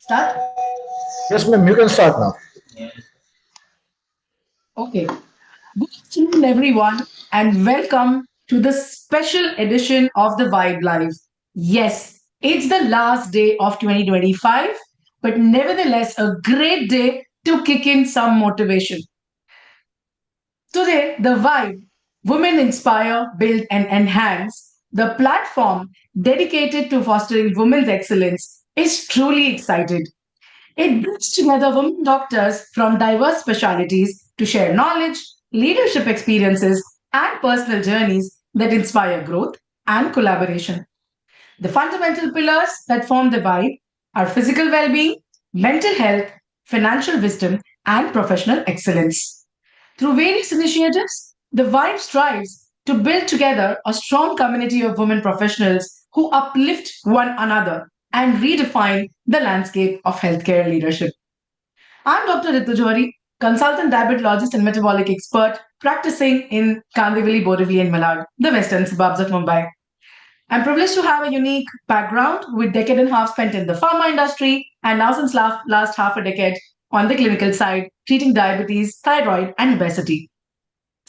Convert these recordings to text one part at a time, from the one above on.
Start? Yes, ma'am, you can start now. Okay. Good afternoon, everyone, and welcome to the special edition of the Vibe Live. Yes, it's the last day of 2025, but nevertheless, a great day to kick in some motivation. Today, the Vibe Women Inspire, Build, and Enhance, the platform dedicated to fostering women's excellence, is truly excited. It brings together women doctors from diverse specialties to share knowledge, leadership experiences, and personal journeys that inspire growth and collaboration. The fundamental pillars that form the vibe are physical well being, mental health, financial wisdom, and professional excellence. Through various initiatives, the vibe strives to build together a strong community of women professionals who uplift one another and redefine the landscape of healthcare leadership. I'm Dr. Ritu Johari, consultant diabetologist and metabolic expert practicing in Kandivali, Borivali, and Malad, the western suburbs of Mumbai. I'm privileged to have a unique background with decade and a half spent in the pharma industry and now since last half a decade on the clinical side, treating diabetes, thyroid, and obesity.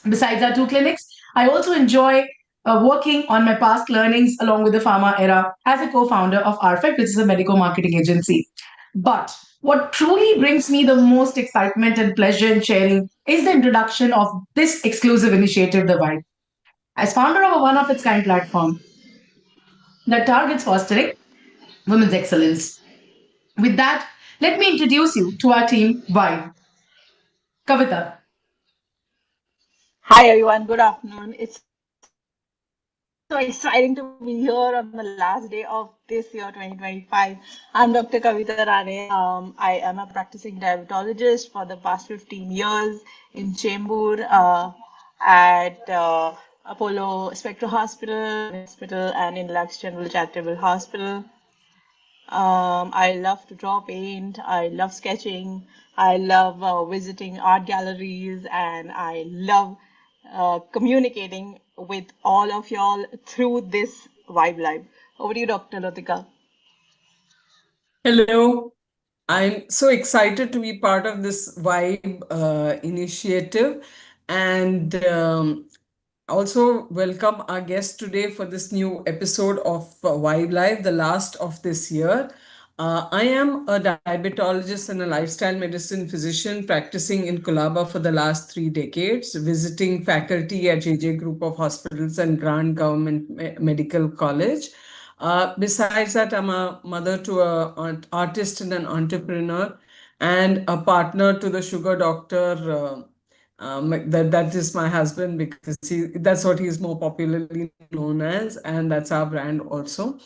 Besides our two clinics, I also enjoy working on my past learnings along with the pharma era as a co-founder of RFEC, which is a medical marketing agency. But what truly brings me the most excitement and pleasure in sharing is the introduction of this exclusive initiative, The Vibe. As founder of a one of its kind platform that targets fostering women's excellence. With that, let me introduce you to our team, Vibe. Kavita. Hi everyone, good afternoon. It's so exciting to be here on the last day of this year, 2025. I'm Dr. Kavita Rane. I am a practicing diabetologist for the past 15 years in Chembur at Apollo Spectra Hospital, Hospital, and in Lux General Charitable Hospital. I love to draw paint. I love sketching. I love visiting art galleries, and I love communicating with all of y'all through this Vibe Live. Over to you, Dr. Latika. Hello, I'm so excited to be part of this Vibe initiative and also welcome our guest today for this new episode of Vibe Live, the last of this year. I am a diabetologist and a lifestyle medicine physician practicing in Colaba for the last 3 decades, visiting faculty at JJ Group of Hospitals and Grant Government Medical College. Besides that, I'm a mother to an artist and an entrepreneur, and a partner to the sugar doctor. That is my husband because that's what he's more popularly known as, and that's our brand also.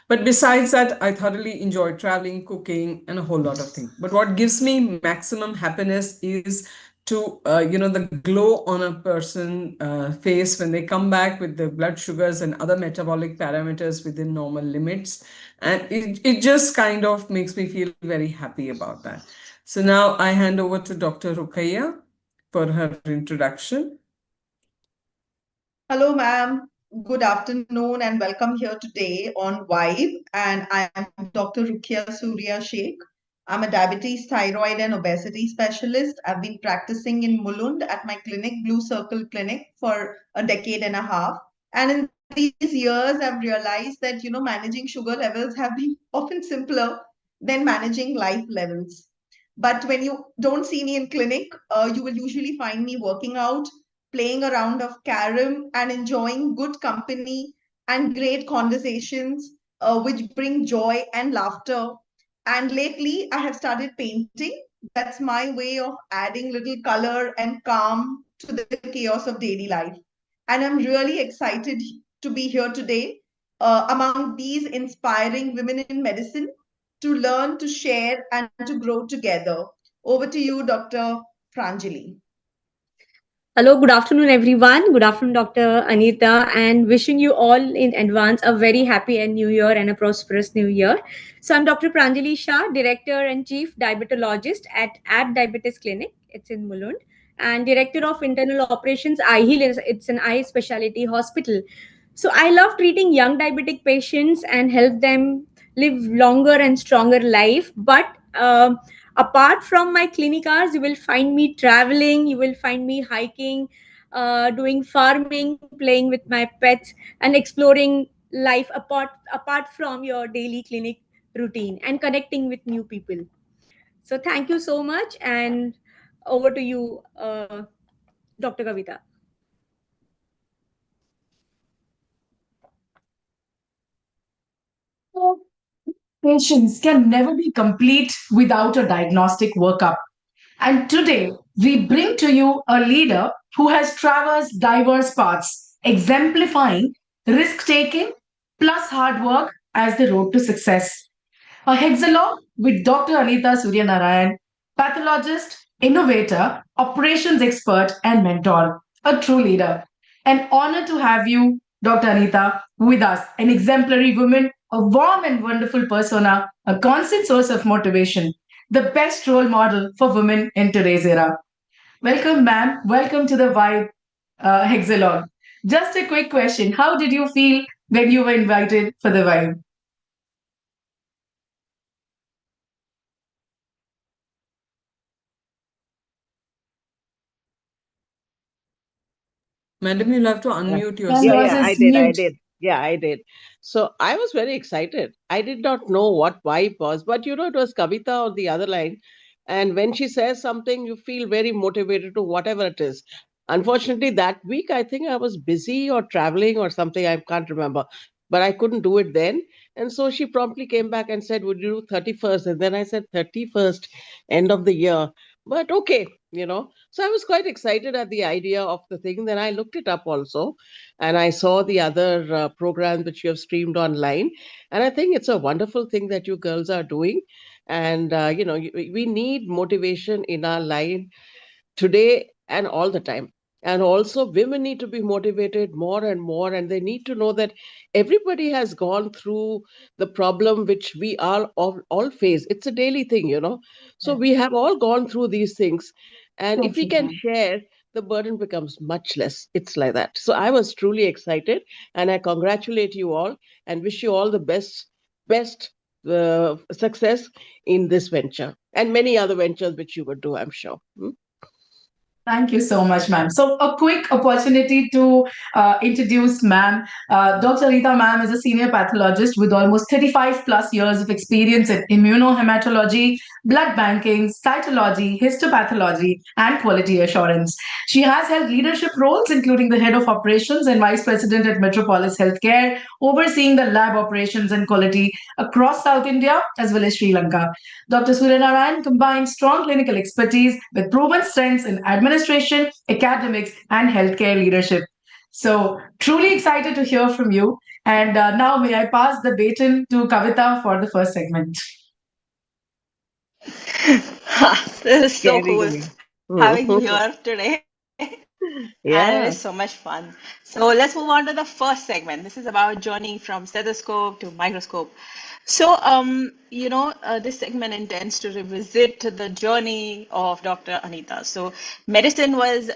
But besides that, I thoroughly enjoy traveling, cooking, and a whole lot of things. But what gives me maximum happiness is to the glow on a person face when they come back with their blood sugars and other metabolic parameters within normal limits, and it just kind of makes me feel very happy about that. So now I hand over to Dr. Rukaiya for her introduction. Hello, ma'am. Good afternoon and welcome here today on Vibe. And I am Dr. Rukia Surya Sheikh. I'm a diabetes, thyroid, and obesity specialist. I've been practicing in Mulund at my clinic, Blue Circle Clinic, for a decade and a half. And in these years, I've realized that, managing sugar levels have been often simpler than managing life levels. But when you don't see me in clinic, you will usually find me working out, playing a round of carom, and enjoying good company and great conversations, which bring joy and laughter. And lately, I have started painting. That's my way of adding little color and calm to the chaos of daily life. And I'm really excited to be here today among these inspiring women in medicine to learn, to share, and to grow together. Over to you, Dr. Pranjali. Hello, good afternoon, everyone. Good afternoon, Dr. Anita, and wishing you all in advance a very happy and new year and a prosperous new year. So, I'm Dr. Pranjali Shah, Director and Chief Diabetologist at Diabetes Clinic. It's in Mulund, and Director of Internal Operations, Eye Heal. It's an eye specialty hospital. So, I love treating young diabetic patients and help them live longer and stronger life. But apart from my clinic hours, you will find me traveling, you will find me hiking, doing farming, playing with my pets, and exploring life apart from your daily clinic routine and connecting with new people. So thank you so much, and over to you, Dr. Kavita. Patients can never be complete without a diagnostic workup. And today, we bring to you a leader who has traversed diverse paths, exemplifying risk taking plus hard work as the road to success. A hexalog with Dr. Anita Suryanarayan, pathologist, innovator, operations expert, and mentor, a true leader. An honor to have you, Dr. Anita, with us, an exemplary woman, a warm and wonderful persona, a constant source of motivation, the best role model for women in today's era. Welcome, ma'am. Welcome to the Vibe Hexalog. Just a quick question. How did you feel when you were invited for the Vibe? Madam, you'll have to Yeah. unmute Can Yeah, yourself. yours yeah, I is did. I mute. did. Yeah, I did. So I was very excited. I did not know what vibe was, but it was Kavita on the other line. And when she says something, you feel very motivated to whatever it is. Unfortunately, that week, I think I was busy or traveling or something. I can't remember, but I couldn't do it then. And so she promptly came back and said, "Would you do 31st?" And then I said, "31st, end of the year." But okay. So I was quite excited at the idea of the thing. Then I looked it up also, and I saw the other program which you have streamed online. And I think it's a wonderful thing that you girls are doing. And, we need motivation in our life today and all the time. And also, women need to be motivated more and more, and they need to know that everybody has gone through the problem which we all face. It's a daily thing. So, Yeah. we have all gone through these things. And So if we true, can ma'am. share, the burden becomes much less. It's like that. So, I was truly excited, and I congratulate you all and wish you all the best success in this venture and many other ventures which you would do, I'm sure. Thank you so much, ma'am. So, a quick opportunity to introduce ma'am. Dr. Rita ma'am is a senior pathologist with almost 35 plus years of experience in immunohematology, blood banking, cytology, histopathology, and quality assurance. She has held leadership roles, including the head of operations and vice president at Metropolis Healthcare, overseeing the lab operations and quality across South India as well as Sri Lanka. Dr. Suryanarayan combines strong clinical expertise with proven strengths in administration, academics, and healthcare leadership. So, truly excited to hear from you. And now, may I pass the baton to Kavita for the first segment? This is so Scary cool going. having you here today. And it is so Yeah. much fun. So let's move on to the first segment. This is about journey from stethoscope to microscope. So, this segment intends to revisit the journey of Dr. Anita. So, medicine was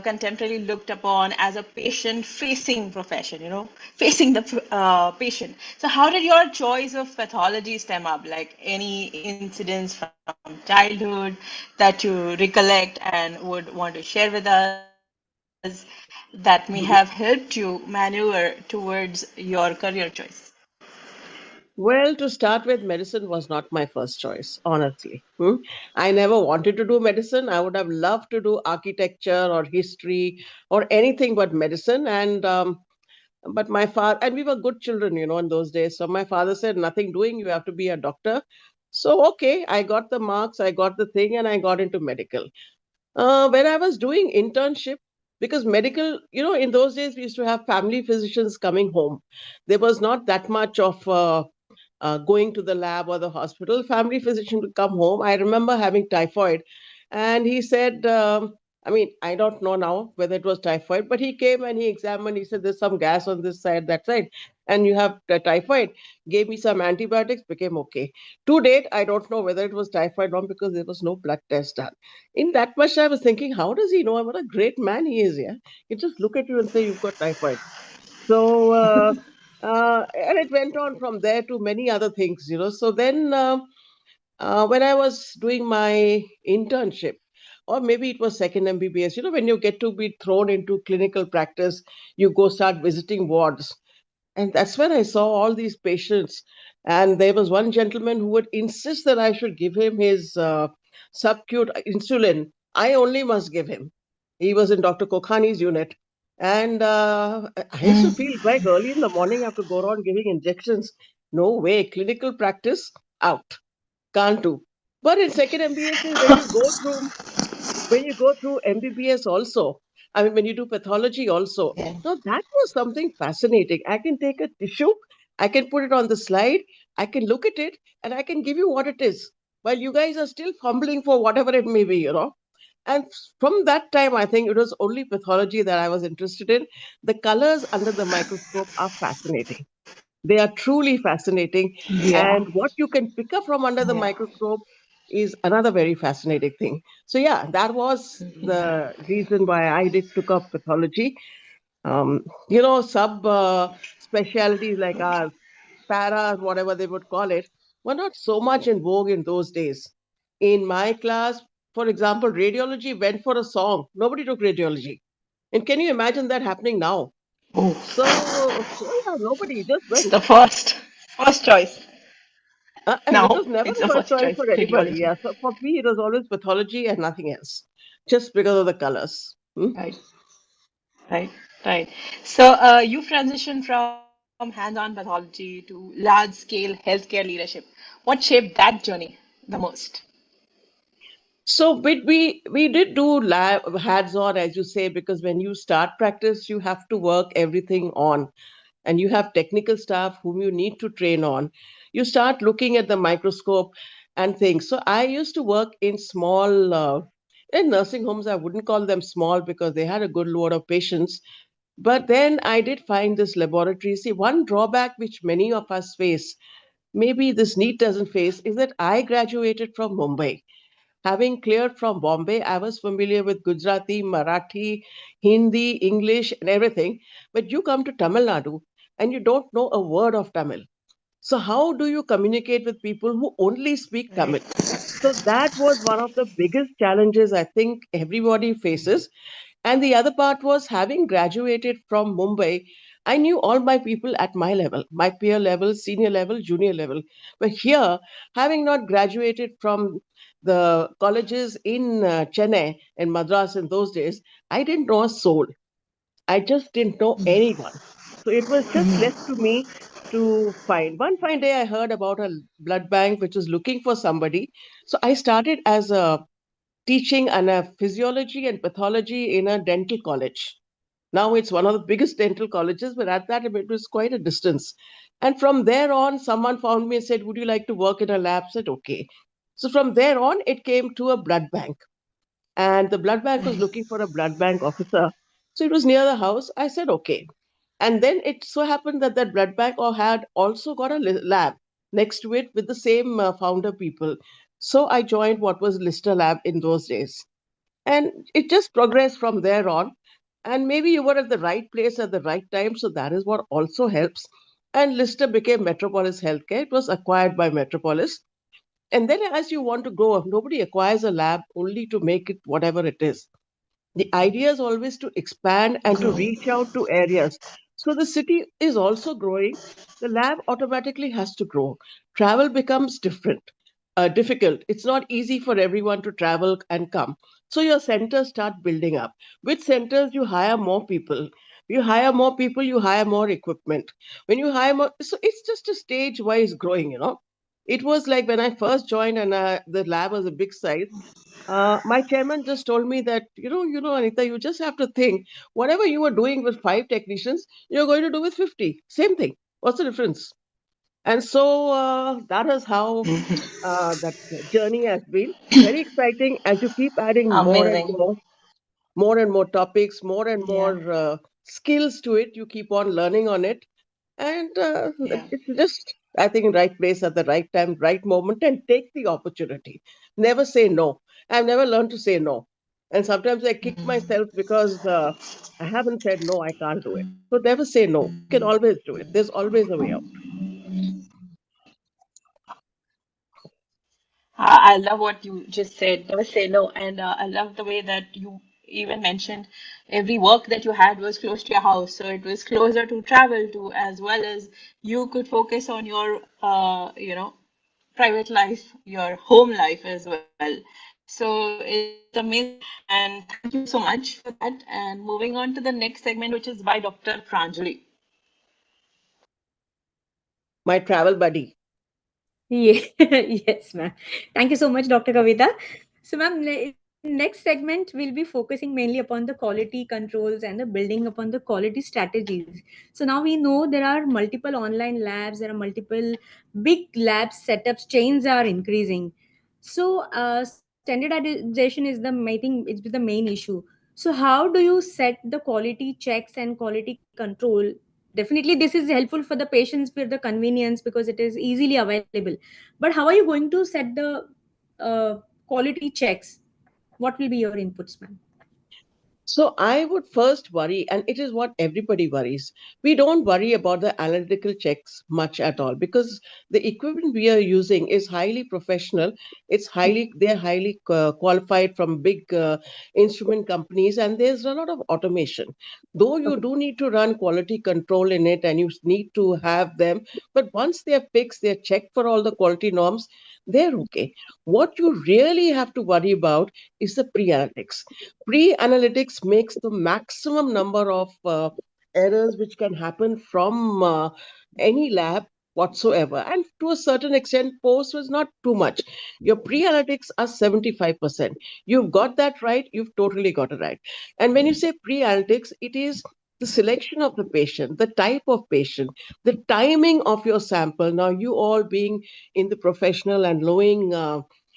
contemporarily looked upon as a patient-facing profession, facing the patient. So, how did your choice of pathology stem up? Like any incidents from childhood that you recollect and would want to share with us that may have helped you maneuver towards your career choice? Well, to start with, medicine was not my first choice, honestly. I never wanted to do medicine. I would have loved to do architecture or history or anything but medicine. And but my father, and we were good children, in those days. So my father said, "Nothing doing. You have to be a doctor." So okay, I got the marks, I got the thing, and I got into medical. When I was doing internship, because medical, in those days we used to have family physicians coming home. There was not that much of going to the lab or the hospital. Family physician would come home. I remember having typhoid, and he said, I mean, I don't know now whether it was typhoid, but he came and he examined. He said, "There's some gas on this side, that side, and you have typhoid." Gave me some antibiotics, became okay. To date, I don't know whether it was typhoid or not because there was no blood test done. In that much, I was thinking, how does he know? What a great man he is, yeah. He just look at you and say, "You've got typhoid." So, and it went on from there to many other things. So then when I was doing my internship, or maybe it was second MBBS, when you get to be thrown into clinical practice, you go start visiting wards. And that's when I saw all these patients. And there was one gentleman who would insist that I should give him his subcute insulin. I only must give him. He was in Dr. Kokhani's unit. And I used to feel like early in the morning I have to go around giving injections. No way, clinical practice out. Can't do. But in second MBS, when you go through MBBS also, I mean, when you do pathology also, Yeah. now that was something fascinating. I can take a tissue, I can put it on the slide, I can look at it, and I can give you what it is, while you guys are still fumbling for whatever it may be. And from that time, I think it was only pathology that I was interested in. The colors under the microscope are fascinating. They are truly fascinating. Yeah. And what you can pick up from under the Yeah. microscope is another very fascinating thing. So, yeah, that was the reason why I did took up pathology. Sub specialties like ours, paras, whatever they would call it, were not so much in vogue in those days. In my class, for example, radiology went for a song. Nobody took radiology. And can you imagine that happening now? Oh, So yeah, nobody just it's went. the first choice. And it Now was never it's the the first first choice choice, for anybody. radiology. Yeah. So for me, it was always pathology and nothing else, just because of the colors. Right, right, right. So you transitioned from hands-on pathology to large-scale healthcare leadership. What shaped that journey the most? So we did do lab hands-on, as you say, because when you start practice, you have to work everything on, and you have technical staff whom you need to train on. You start looking at the microscope and things. So I used to work in small in nursing homes. I wouldn't call them small because they had a good load of patients. But then I did find this laboratory. See, one drawback which many of us face, maybe this NEET doesn't face, is that I graduated from Mumbai. Having cleared from Bombay, I was familiar with Gujarati, Marathi, Hindi, English, and everything. But you come to Tamil Nadu and you don't know a word of Tamil. So, how do you communicate with people who only speak Tamil? Right. So, that was one of the biggest challenges I think everybody faces. And the other part was having graduated from Mumbai, I knew all my people at my level, my peer level, senior level, junior level. But here, having not graduated from the colleges in Chennai and Madras in those days, I didn't know a soul. I just didn't know anyone. So it was just left to me to find. One fine day, I heard about a blood bank which was looking for somebody. So I started as a teaching and a physiology and pathology in a dental college. Now it's one of the biggest dental colleges, but at that it was quite a distance. And from there on, someone found me and said, "Would you like to work in a lab?" I said, "Okay." So from there on, it came to a blood bank. And the blood bank was looking for a blood bank officer. So it was near the house. I said, "Okay." And then it so happened that that blood bank had also got a lab next to it with the same founder people. So I joined what was Lister Lab in those days. And it just progressed from there on. And maybe you were at the right place at the right time. So that is what also helps. And Lister became Metropolis Healthcare. It was acquired by Metropolis. And then as you want to grow, nobody acquires a lab only to make it whatever it is. The idea is always to expand and to Grow. reach out to areas. So the city is also growing. The lab automatically has to grow. Travel becomes difficult. It's not easy for everyone to travel and come. So your centers start building up. With centers, you hire more people. You hire more people, you hire more equipment. When you hire more, so it's just a stage wise growing. It was like when I first joined and the lab was a big size. My chairman just told me that, Anita, you just have to think whatever you were doing with 5 technicians, you're going to do with 50. Same thing. What's the difference? And so that is how that journey has been. Very exciting as you keep adding Amazing. more and more topics, more and Yeah. more skills to it. You keep on learning on it. And Yeah. it's just, I think, right place at the right time, right moment, and take the opportunity. Never say no. I've never learned to say no. And sometimes I kick myself because I haven't said no, I can't do it. So never say no. You can always do it. There's always a way out. I love what you just said. Never say no. And I love the way that you even mentioned every work that you had was close to your house. So it was closer to travel to, as well as you could focus on your, private life, your home life as well. So it's amazing. And thank you so much for that. And moving on to the next segment, which is by Dr. Pranjali. My travel buddy. Yeah, yes, ma'am. Thank you so much, Dr. Kavita. So, ma'am, next segment will be focusing mainly upon the quality controls and the building upon the quality strategies. So now we know there are multiple online labs, there are multiple big lab setups, chains are increasing. So standardization is the, I think, it's the main issue. So how do you set the quality checks and quality control? Definitely this is helpful for the patients for the convenience because it is easily available, but how are you going to set the quality checks? What will be your inputs, ma'am? So I would first worry, and it is what everybody worries. We don't worry about the analytical checks much at all because the equipment we are using is highly professional. They're highly qualified from big instrument companies, and there's a lot of automation. Though you Okay. do need to run quality control in it, and you need to have them, but once they're fixed, they're checked for all the quality norms. They're okay. What you really have to worry about is the pre-analytics. Pre-analytics makes the maximum number of errors which can happen from any lab whatsoever. And to a certain extent, post was not too much. Your pre-analytics are 75%. You've got that right, you've totally got it right. And when you say pre-analytics, it is the selection of the patient, the type of patient, the timing of your sample. Now, you all being in the professional and knowing,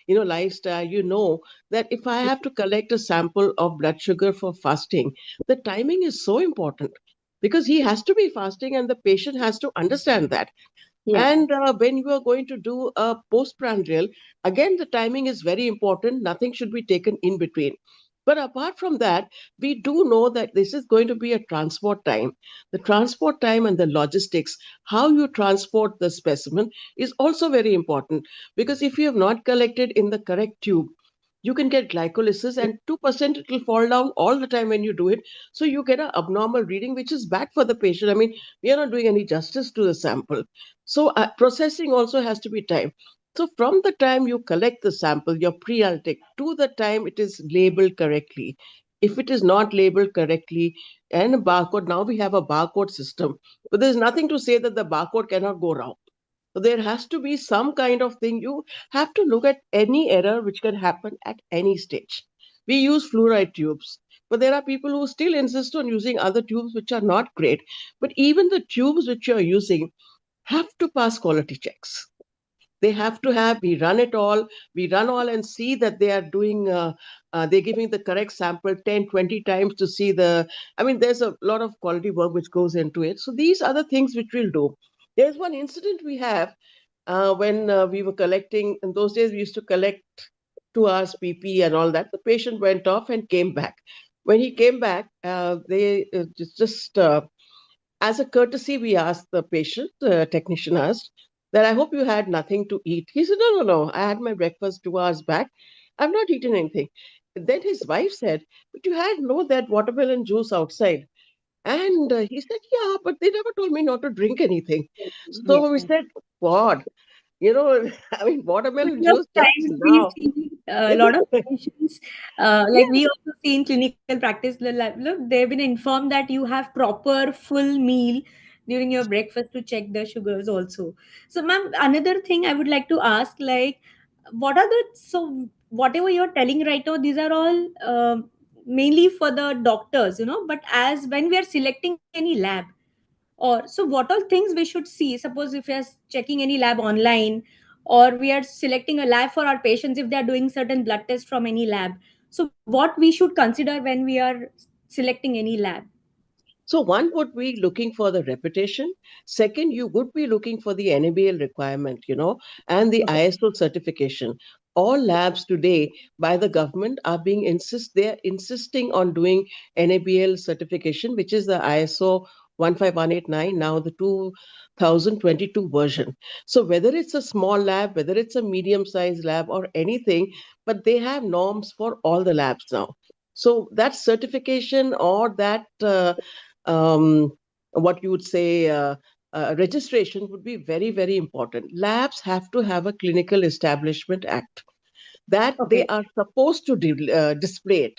lifestyle, you know that if I have to collect a sample of blood sugar for fasting, the timing is so important because he has to be fasting and the patient has to understand that. Yeah. And when you are going to do a postprandial, again, the timing is very important. Nothing should be taken in between. But apart from that, we do know that this is going to be a transport time. The transport time and the logistics, how you transport the specimen, is also very important because if you have not collected in the correct tube, you can get glycolysis and 2% it will fall down all the time when you do it. So you get an abnormal reading, which is bad for the patient. I mean, we are not doing any justice to the sample. So processing also has to be time. So from the time you collect the sample, your pre-analytic, to the time it is labeled correctly. If it is not labeled correctly and a barcode, now we have a barcode system, but there's nothing to say that the barcode cannot go wrong. So there has to be some kind of thing. You have to look at any error which can happen at any stage. We use fluoride tubes, but there are people who still insist on using other tubes which are not great. But even the tubes which you're using have to pass quality checks. They have to have, we run all and see that they are doing, they're giving the correct sample 10, 20 times to see I mean, there's a lot of quality work which goes into it. So these are the things which we'll do. There's one incident we have when we were collecting, in those days we used to collect 2 hours PP and all that. The patient went off and came back. When he came back, they just as a courtesy, we asked the patient, the technician asked, that I hope you had nothing to eat. He said, no, no, no. I had my breakfast 2 hours back. I've not eaten anything. Then his wife said, but you had no that watermelon juice outside. And he said, yeah, but they never told me not to drink anything. Yeah. So we said, God, I mean, watermelon Couple of juice just times we now. see a lot of patients, like we also see in clinical practice, look, they've been informed that you have proper full meal during your breakfast to check the sugars also. So, ma'am, another thing I would like to ask, like, so whatever you're telling right now, these are all mainly for the doctors, but as when we are selecting any lab, or so what all things we should see? Suppose if we are checking any lab online, or we are selecting a lab for our patients if they are doing certain blood tests from any lab. So what we should consider when we are selecting any lab? So one would be looking for the reputation. Second, you would be looking for the NABL requirement, and the Okay. ISO certification. All labs today by the government are they're insisting on doing NABL certification, which is the ISO 15189, now the 2022 version. So whether it's a small lab, whether it's a medium-sized lab or anything, but they have norms for all the labs now. So that certification or that what you would say registration would be very, very important. Labs have to have a Clinical Establishment Act that they Okay. are supposed to display it.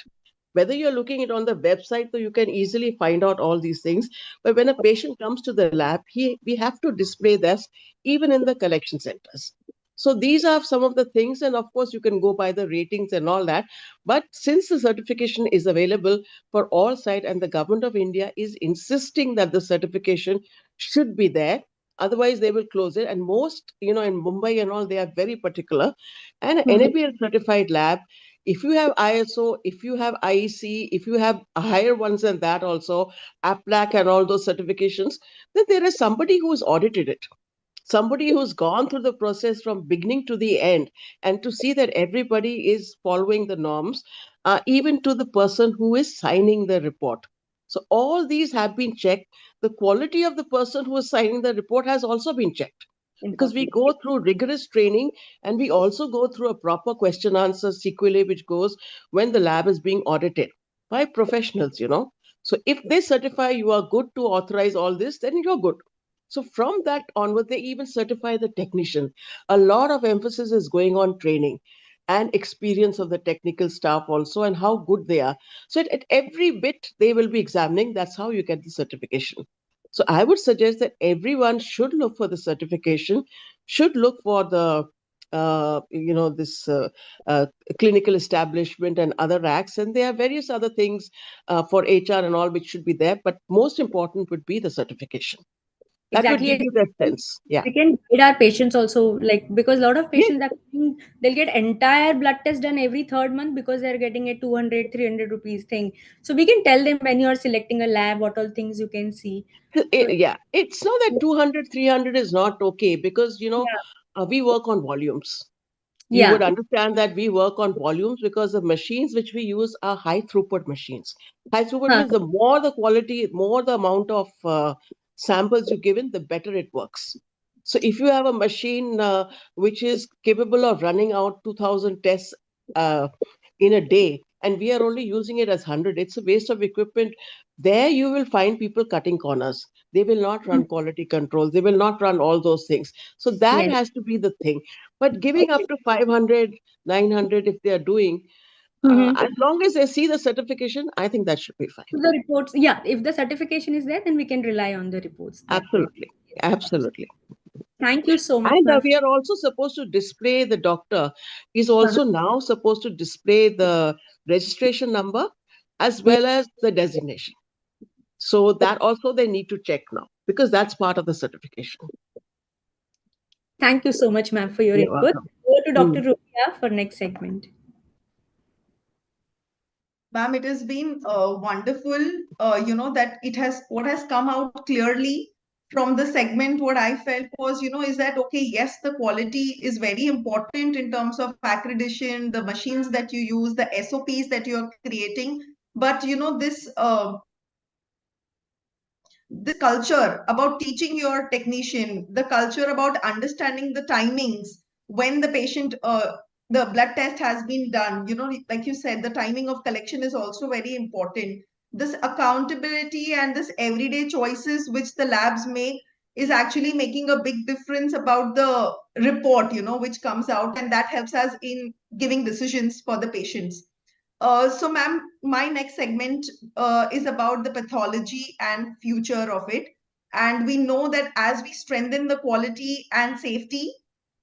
Whether you're looking it on the website, so you can easily find out all these things. But when a patient comes to the lab, we have to display this even in the collection centers. So these are some of the things, and of course you can go by the ratings and all that. But since the certification is available for all sites, and the government of India is insisting that the certification should be there, otherwise they will close it. And most, in Mumbai and all, they are very particular. And an NABL certified lab, if you have ISO, if you have IEC, if you have higher ones than that also, APLAC and all those certifications, then there is somebody who has audited it, somebody who's gone through the process from beginning to the end, and to see that everybody is following the norms, even to the person who is signing the report. So all these have been checked. The quality of the person who is signing the report has also been checked, because we Important. go through rigorous training, and we also go through a proper question answer sequelae which goes when the lab is being audited by professionals. So if they certify you are good to authorize all this, then you're good. So from that onward, they even certify the technician. A lot of emphasis is going on training and experience of the technical staff also, and how good they are. So at every bit they will be examining. That's how you get the certification. So I would suggest that everyone should look for the certification, should look for the this clinical establishment and other acts, and there are various other things for HR and all which should be there. But most important would be the certification. That would Exactly. give you that sense. Yeah. We can guide our patients also, like, because a lot of Yes. patients are coming, they'll get entire blood test done every third month because they're getting a 200, 300 rupees thing. So we can tell them when you are selecting a lab, what all things you can see. So Yeah. It's not that 200, 300 is not okay, because, yeah, we work on volumes. You yeah, would understand that we work on volumes because the machines which we use are high throughput machines. High throughput huh, means the more the quality, more the amount of samples you give in, the better it works. So if you have a machine which is capable of running out 2000 tests uh, in a day, and we are only using it as 100, it's a waste of equipment. There you will find people cutting corners. They will not run quality control. They will not run all those things. So that yes. has to be the thing. But giving up to 500, 900, if they are doing, Mm-hmm. as long as they see the certification, I think that should be fine. The reports, yeah, if the certification is there, then we can rely on the reports that way. Absolutely. Absolutely. Thank you so much, And ma'am. we are also supposed to display, the doctor is also now supposed to display the registration number as Yeah. well as the designation. So that also they need to check now, because that's part of the certification. Thank you so much, ma'am, for your You're input. welcome. Over to Dr. Mm. Rukia for next segment. Ma'am, it has been wonderful, that what has come out clearly from the segment, what I felt was, is that, okay, yes, the quality is very important in terms of accreditation, the machines that you use, the SOPs that you're creating. But, this culture about teaching your technician, the culture about understanding the timings when the blood test has been done, like you said, the timing of collection is also very important. This accountability and this everyday choices which the labs make is actually making a big difference about the report, which comes out, and that helps us in giving decisions for the patients. So, ma'am, my next segment is about the pathology and future of it. And we know that as we strengthen the quality and safety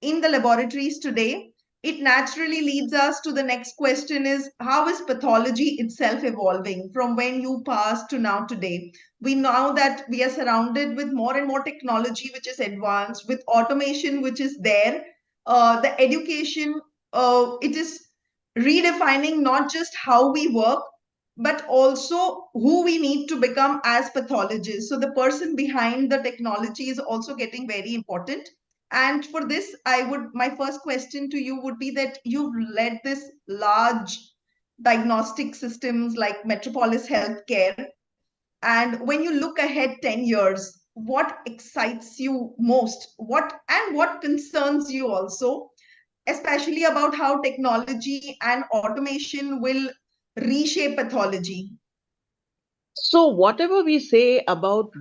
in the laboratories today, it naturally leads us to the next question is, how is pathology itself evolving from when you passed to now today? We know that we are surrounded with more and more technology which is advanced, with automation which is there. The education, it is redefining not just how we work, but also who we need to become as pathologists. So the person behind the technology is also getting very important. And for this, my first question to you would be that you've led this large diagnostic systems like Metropolis Healthcare. And when you look ahead 10 years, what excites you most? What concerns you also, especially about how technology and automation will reshape pathology? So, whatever we say about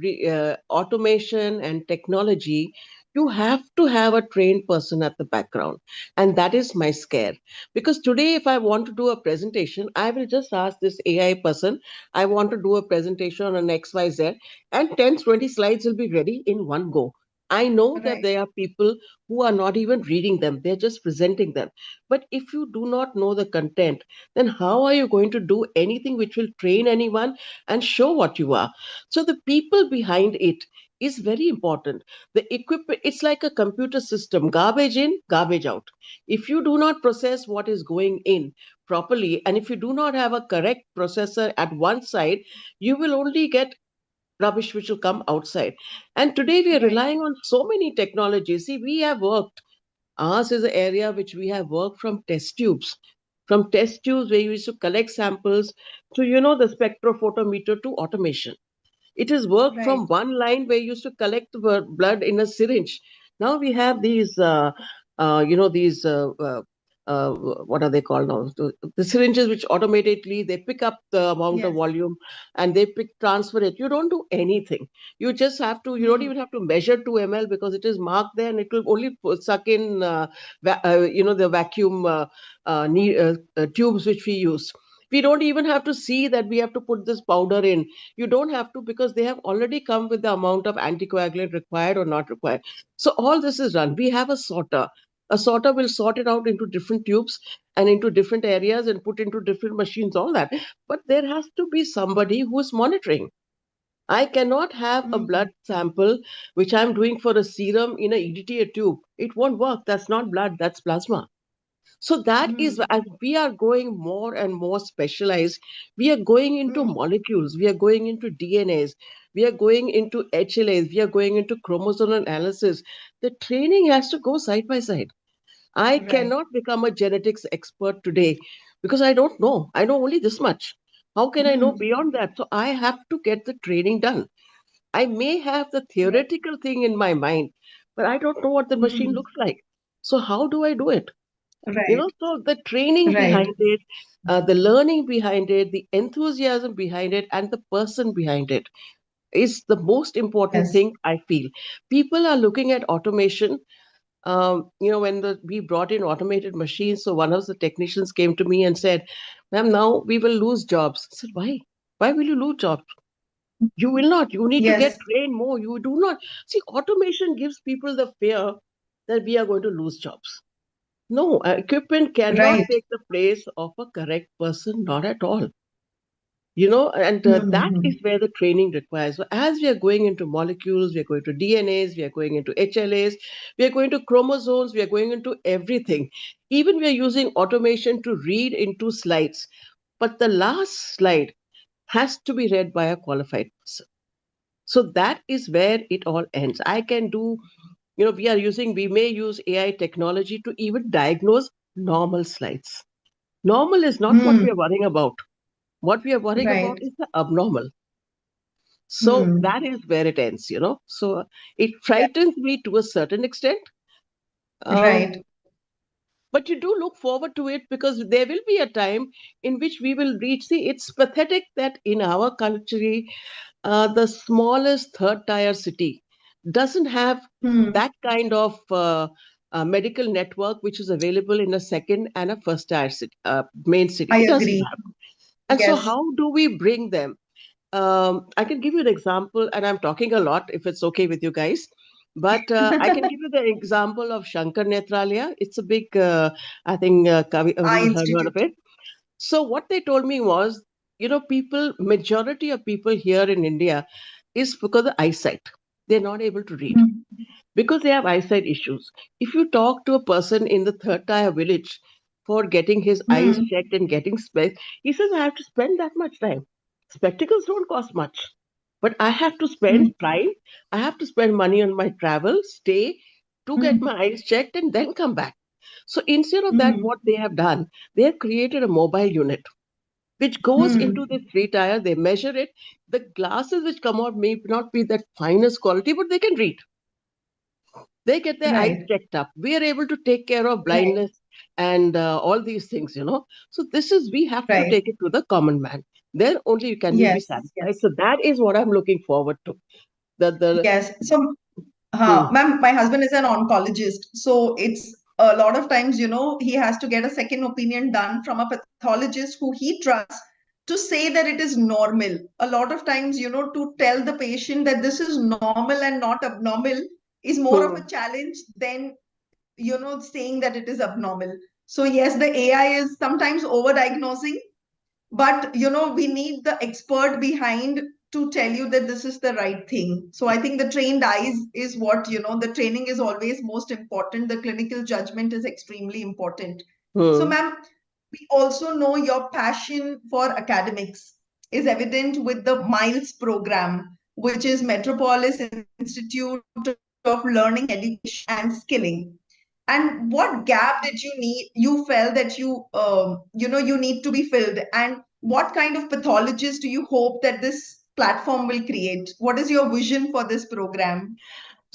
automation and technology, you have to have a trained person at the background. And that is my scare. Because today, if I want to do a presentation, I will just ask this AI person, I want to do a presentation on XYZ, and 10, 20 slides will be ready in one go. I know that Right, there are people who are not even reading them, they're just presenting them. But if you do not know the content, then how are you going to do anything which will train anyone and show what you are? So the people behind it is very important. The equipment, it's like a computer system, garbage in, garbage out. If you do not process what is going in properly, and if you do not have a correct processor at one side, you will only get rubbish which will come outside. And today we are right. relying on so many technologies. See, we have worked, ours is an area which we have worked from test tubes. From test tubes where you used to collect samples to, the spectrophotometer to automation. It is worked Right. from one line where you used to collect the blood in a syringe. Now we have these, what are they called now? The syringes which automatically they pick up the amount of Yes. volume and they transfer it. You don't do anything. You just have to. You don't Hmm. even have to measure 2 ml because it is marked there and it will only suck in, the vacuum tubes which we use. We don't even have to see that we have to put this powder in. You don't have to, because they have already come with the amount of anticoagulant required or not required. So all this is done. We have a sorter. A sorter will sort it out into different tubes and into different areas and put into different machines, all that. But there has to be somebody who is monitoring. I cannot have a Hmm. blood sample which I'm doing for a serum in a EDTA tube. It won't work. That's not blood, that's plasma. So that is, Hmm. as we are going more and more specialized, we are going into Hmm. molecules, we are going into DNAs, we are going into HLAs, we are going into chromosomal analysis. The training has to go side by side. I Right. cannot become a genetics expert today because I don't know. I know only this much. How can I know Hmm. beyond that? So I have to get the training done. I may have the Right. theoretical thing in my mind, but I don't know what the machine Hmm. looks like. So how do I do it? Right. So the training Right. behind it, the learning behind it, the enthusiasm behind it, and the person behind it is the most important Yes. thing, I feel. People are looking at automation. When we brought in automated machines, so one of the technicians came to me and said, "Ma'am, now we will lose jobs." I said, "Why? Why will you lose jobs? You will not. You need to get Yes. trained more. You do not." See, automation gives people the fear that we are going to lose jobs. No, equipment cannot Right. take the place of a correct person, not at all. And that Hmm. is where the training requires. So as we are going into molecules, we are going to DNAs, we are going into HLAs, we are going to chromosomes, we are going into everything. Even we are using automation to read into slides. But the last slide has to be read by a qualified person. So that is where it all ends. I can do, we may use AI technology to even diagnose normal slides. Normal is not what Hmm. we are worrying about. What we are worrying about Right. is the abnormal. So Hmm. that is where it ends. So it Yeah. frightens me to a certain extent. Um, Right. but you do look forward to it because there will be a time in which we will reach. See, it's pathetic that in our country, the smallest third tier city doesn't have Hmm. that kind of medical network which is available in a second and a first tier city, main city. I It doesn't agree. have. And so, Yes. how do we bring them? I can give you an example, and I'm talking a lot if it's okay with you guys. But I can give you the example of Shankar Netralaya. It's a big, I think, Eye you've heard of Institute. it. So what they told me was, majority of people here in India is because of eyesight. They're not able to read Hmm. because they have eyesight issues. If you talk to a person in the third tier village for getting his eyes Hmm. checked and getting specs, he says, I have to spend that much time. Spectacles don't cost much, but I have to Hmm. spend time. I have to spend money on my travel, stay to get Hmm. my eyes checked and then come back. So instead of that, Hmm. what they have done, they have created a mobile unit which goes Hmm. into the free tire. They measure it. The glasses which come out may not be that finest quality, but they can read. They get their eyes Right. checked up. We are able to take care of Right. blindness and all these things, you know. So this is, we have to Right. take it to the common man. Then only can we be Yes. satisfied. Yes. So that is what I'm looking forward to. The Yes. So, hmm, ma'am, my husband is an oncologist. So it's a lot of times, he has to get a second opinion done from a pathologist who he trusts to say that it is normal. A lot of times, to tell the patient that this is normal and not abnormal is more of hmm, a challenge than, saying that it is abnormal. So yes, the AI is sometimes over-diagnosing, but we need the expert behind to tell you that this is the right thing. So I think the trained eyes is what, the training is always most important. The clinical judgment is extremely important. So hmm. ma'am, we also know your passion for academics is evident with the miles program, which is Metropolis Institute of Learning, Education and Skilling. And what gap did you felt that you need to be filled, and what kind of pathologist do you hope that this platform will create? What is your vision for this program?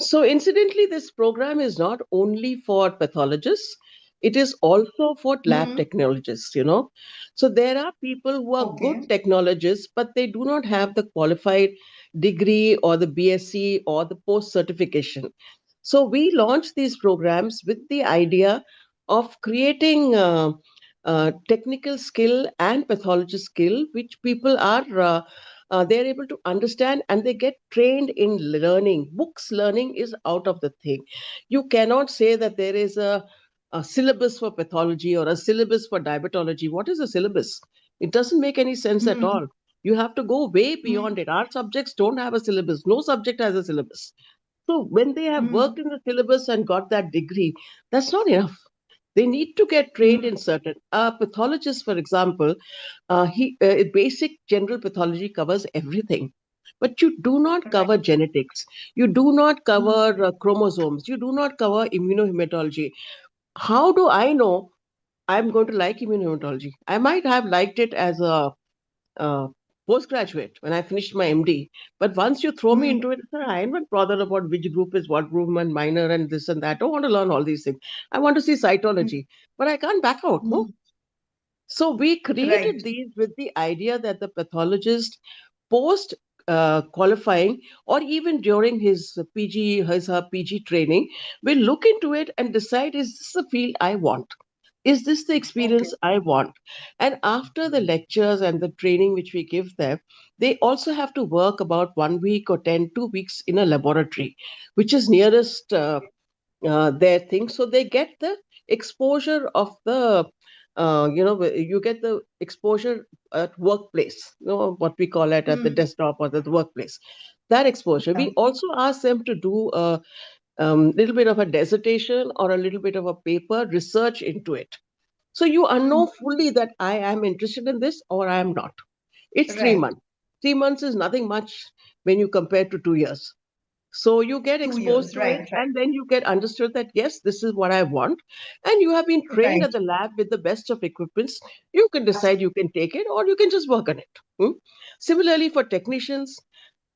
So, incidentally, this program is not only for pathologists, it is also for lab Hmm. technologists, you know. So, there are people who are good Okay. technologists, but they do not have the qualified degree or the BSc or the post certification. So, we launched these programs with the idea of creating technical skill and pathologist skill, which people are they're able to understand and they get trained in learning. Books learning is out of the thing. You cannot say that there is a syllabus for pathology or a syllabus for diabetology. What is a syllabus? It doesn't make any sense at Hmm. all. You have to go way Hmm. beyond it. Our subjects don't have a syllabus. No subject has a syllabus. So when they have worked Hmm. in the syllabus and got that degree, that's not enough. They need to get trained Hmm. in certain. A pathologist, for example, basic general pathology covers everything, but you do not Right. cover genetics. You do not Hmm. cover chromosomes. You do not cover immunohematology. How do I know I'm going to like immunohematology? I might have liked it as a postgraduate when I finished my MD. But once you throw me Hmm. into it, sir, I'm not bothered about which group is what group and minor and this and that. I don't want to learn all these things. I want to see cytology, but I can't back out. No. Hmm. So we created Right. these with the idea that the pathologist post qualifying or even during his PG, his her PG training, will look into it and decide, is this the field I want? Is this the Okay. experience I want? And after the lectures and the training which we give them, they also have to work about 1 week or 2 weeks in a laboratory, which is nearest their thing. So they get the exposure of the, you get the exposure at workplace, what we call it at the Hmm. desktop or the workplace. That exposure. Yeah. We also ask them to do a little bit of a dissertation or a little bit of a paper research into it. So you Hmm. know fully that I am interested in this or I am not. It's three Right. months. 3 months is nothing much when you compare to 2 years. So you get 2 years. exposed to it Right. Right. and then you get understood that, yes, this is what I want. And you have been trained Right. at the lab with the best of equipments. You can decide you can take it or you can just work on it. Similarly, for technicians,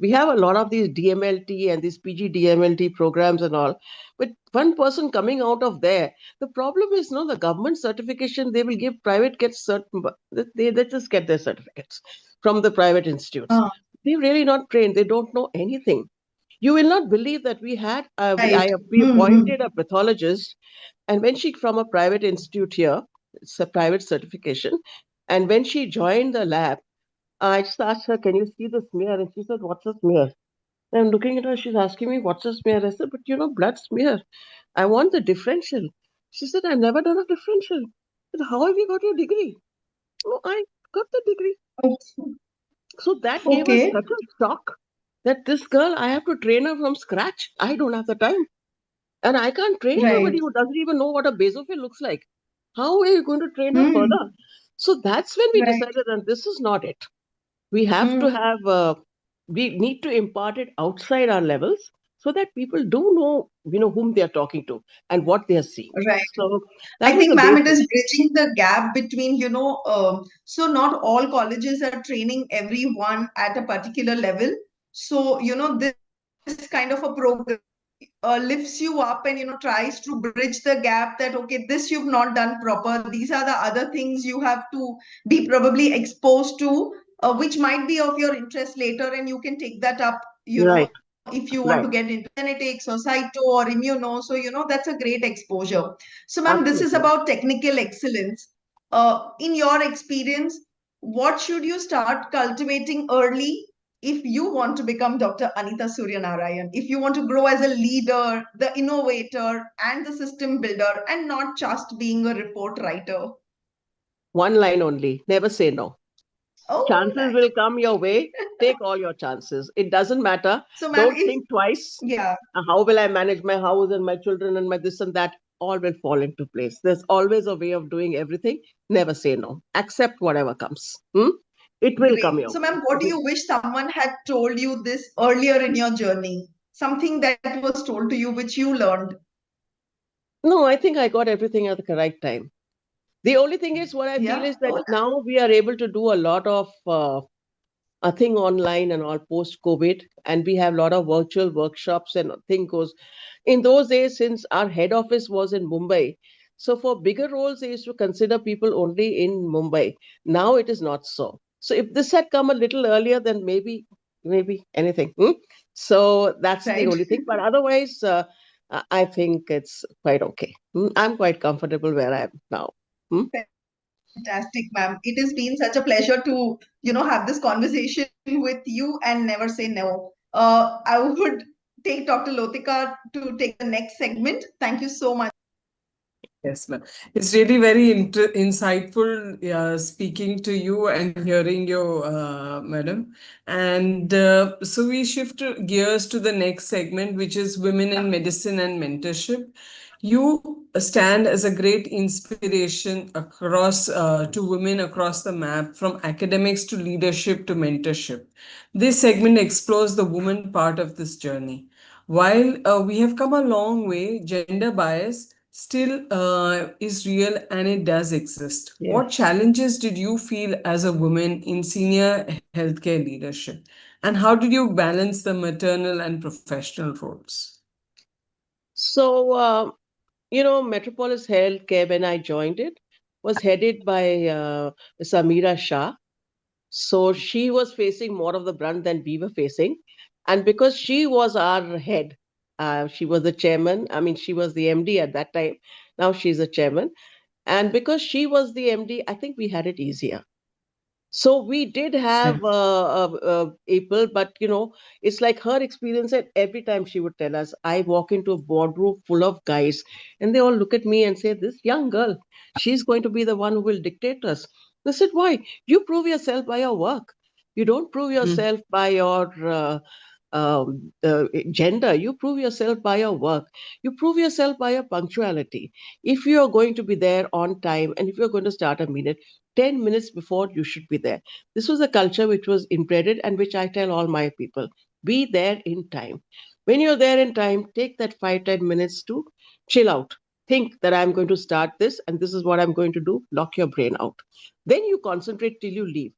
we have a lot of these DMLT and these PG DMLT programs and all. But one person coming out of there, the problem is, no, the government certification they will give, private gets certain, they just get their certificates from the private institutes. Uh, They're really not trained. They don't know anything. You will not believe that we had right. we Hmm. Hmm. appointed a pathologist, and when she from a private institute here, it's a private certification, and when she joined the lab, I just asked her, "Can you see the smear?" And she said, "What's a smear?" And I'm looking at her. She's asking me, "What's a smear?" I said, "But blood smear. I want the differential." She said, "I've never done a differential." I said, "How have you got your degree?" "Oh, I got the degree." So that gave us Okay. such a shock that this girl, I have to train her from scratch. I don't have the time. And I can't train somebody Right. who doesn't even know what a basophil looks like. How are you going to train her Hmm. further? So that's when we Right. decided that this is not it. We have to Hmm. have, we need to impart it outside our levels. so that people do know, whom they are talking to and what they are seeing. Right. So I that was think, the ma'am, it basis. is bridging the gap between, so not all colleges are training everyone at a particular level. So, this kind of a program lifts you up and, tries to bridge the gap that, okay, this you've not done proper. These are the other things you have to be probably exposed to, which might be of your interest later, and you can take that up, Right, if you want to get right. into genetics or cyto or immuno. So, that's a great exposure. So, ma'am, this is Absolutely. about technical excellence. In your experience, what should you start cultivating early if you want to become Dr. Anita Suryanarayan, if you want to grow as a leader, the innovator, and the system builder, and not just being a report writer? One line only, never say no. Oh, Chances nice. will come your way. Take all your chances. It doesn't matter. So, ma'am, Don't think twice. yeah, How will I manage my house and my children and my this and that? All will fall into place. There's always a way of doing everything. Never say no. Accept whatever comes. It will come great. your So, way. ma'am, what do you wish someone had told you this earlier in your journey? Something that was told to you which you learned. No, I think I got everything at the correct time. The only thing is, what I feel Yeah. is that now we are able to do a lot of a thing online and all post COVID, and we have a lot of virtual workshops and thing goes. In those days, since our head office was in Mumbai, so for bigger roles, they used to consider people only in Mumbai. Now it is not so. So if this had come a little earlier, then maybe anything. So that's the Right. only thing. But otherwise, I think it's quite okay. I'm quite comfortable where I am now. Hmm? Fantastic, ma'am. It has been such a pleasure to, have this conversation with you and never say no. I would take Dr. Lotika to take the next segment. Thank you so much. Yes, ma'am. It's really very insightful speaking to you and hearing you, madam. And so we shift gears to the next segment, which is women in medicine and mentorship. You stand as a great inspiration across to women across the map, from academics to leadership to mentorship. This segment explores the woman part of this journey. While we have come a long way, gender bias still is real and it does exist. Yeah. What challenges did you feel as a woman in senior healthcare leadership? And how did you balance the maternal and professional roles? So, Metropolis Healthcare, when I joined it, was headed by Samira Shah. So she was facing more of the brunt than we were facing. And because she was our head, she was the chairman. I mean, she was the MD at that time. Now she's a chairman. And because she was the MD, I think we had it easier. So we did have April, but it's like her experience. And every time she would tell us, I walk into a boardroom full of guys, and they all look at me and say, "This young girl, she's going to be the one who will dictate to us." I said, "Why? You prove yourself by your work. You don't prove yourself by your gender. You prove yourself by your work. You prove yourself by your punctuality. If you are going to be there on time, and if you're going to start a minute, 10 minutes before, you should be there." This was a culture which was embedded and which I tell all my people, be there in time. When you're there in time, take that 5-10 minutes to chill out. Think that I'm going to start this and this is what I'm going to do. Lock your brain out. Then you concentrate till you leave.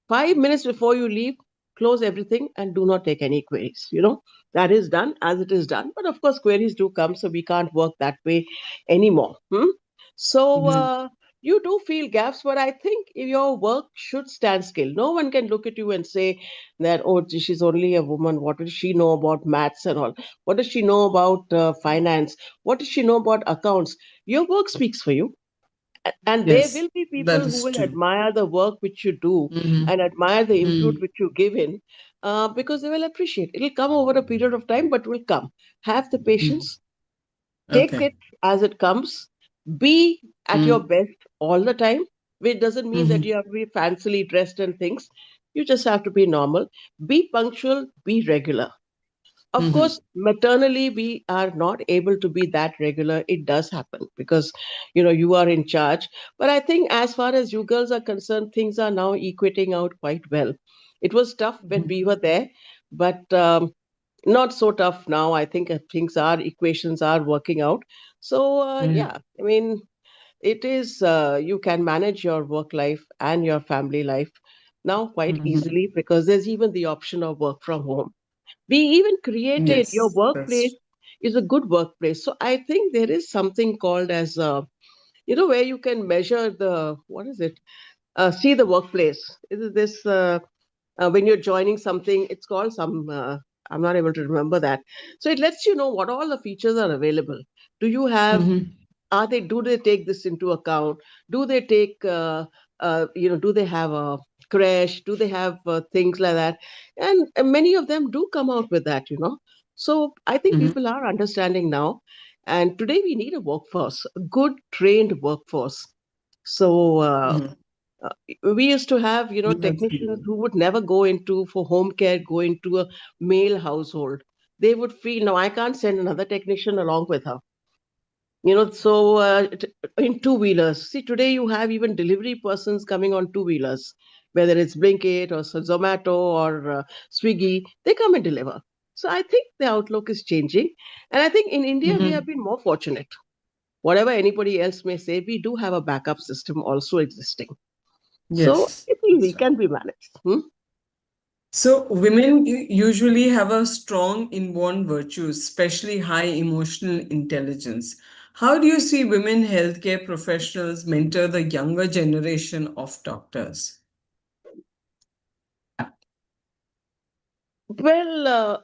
5 minutes before you leave, close everything and do not take any queries. That is done as it is done. But of course, queries do come, so we can't work that way anymore. So, you do feel gaps, but I think your work should stand still. No one can look at you and say that, oh, she's only a woman. What does she know about maths and all? What does she know about finance? What does she know about accounts? Your work speaks for you. And there Yes, will be that people who is will true. admire the work which you do and admire the input which you give in, because they will appreciate. It'll come over a period of time, but will come. Have the patience, take Okay. it as it comes, be at your Mm. best all the time, which doesn't mean that you have to be fancily dressed and things. You just have to be normal, be punctual, be regular. Of course, maternally, we are not able to be that regular. It does happen because, you are in charge. But I think as far as you girls are concerned, things are now equating out quite well. It was tough when we were there, but not so tough now. I think equations are working out. So, yeah, I mean, it is, you can manage your work life and your family life now quite easily because there's even the option of work from home. We even created your Yes, workplace that's is a good workplace. So I think there is something called as, where you can measure what is it? See the workplace. Is this, when you're joining something, it's called I'm not able to remember that. So it lets you know what all the features are available. Do you have, do they take this into account? Do they take, do they have a crash? Do they have things like that? And many of them do come out with that. So I think people are understanding now. And today we need a workforce, a good trained workforce. So, uh, we used to have, technicians who would never for home care, go into a male household. They would feel, no, I can't send another technician along with her. So in two-wheelers, see, today you have even delivery persons coming on two-wheelers, whether it's Blinkit or Zomato or Swiggy, they come and deliver. So I think the outlook is changing. And I think in India, we have been more fortunate. Whatever anybody else may say, we do have a backup system also existing. So yes. it can be managed. So women usually have a strong inborn virtue, especially high emotional intelligence. How do you see women healthcare professionals mentor the younger generation of doctors? Well,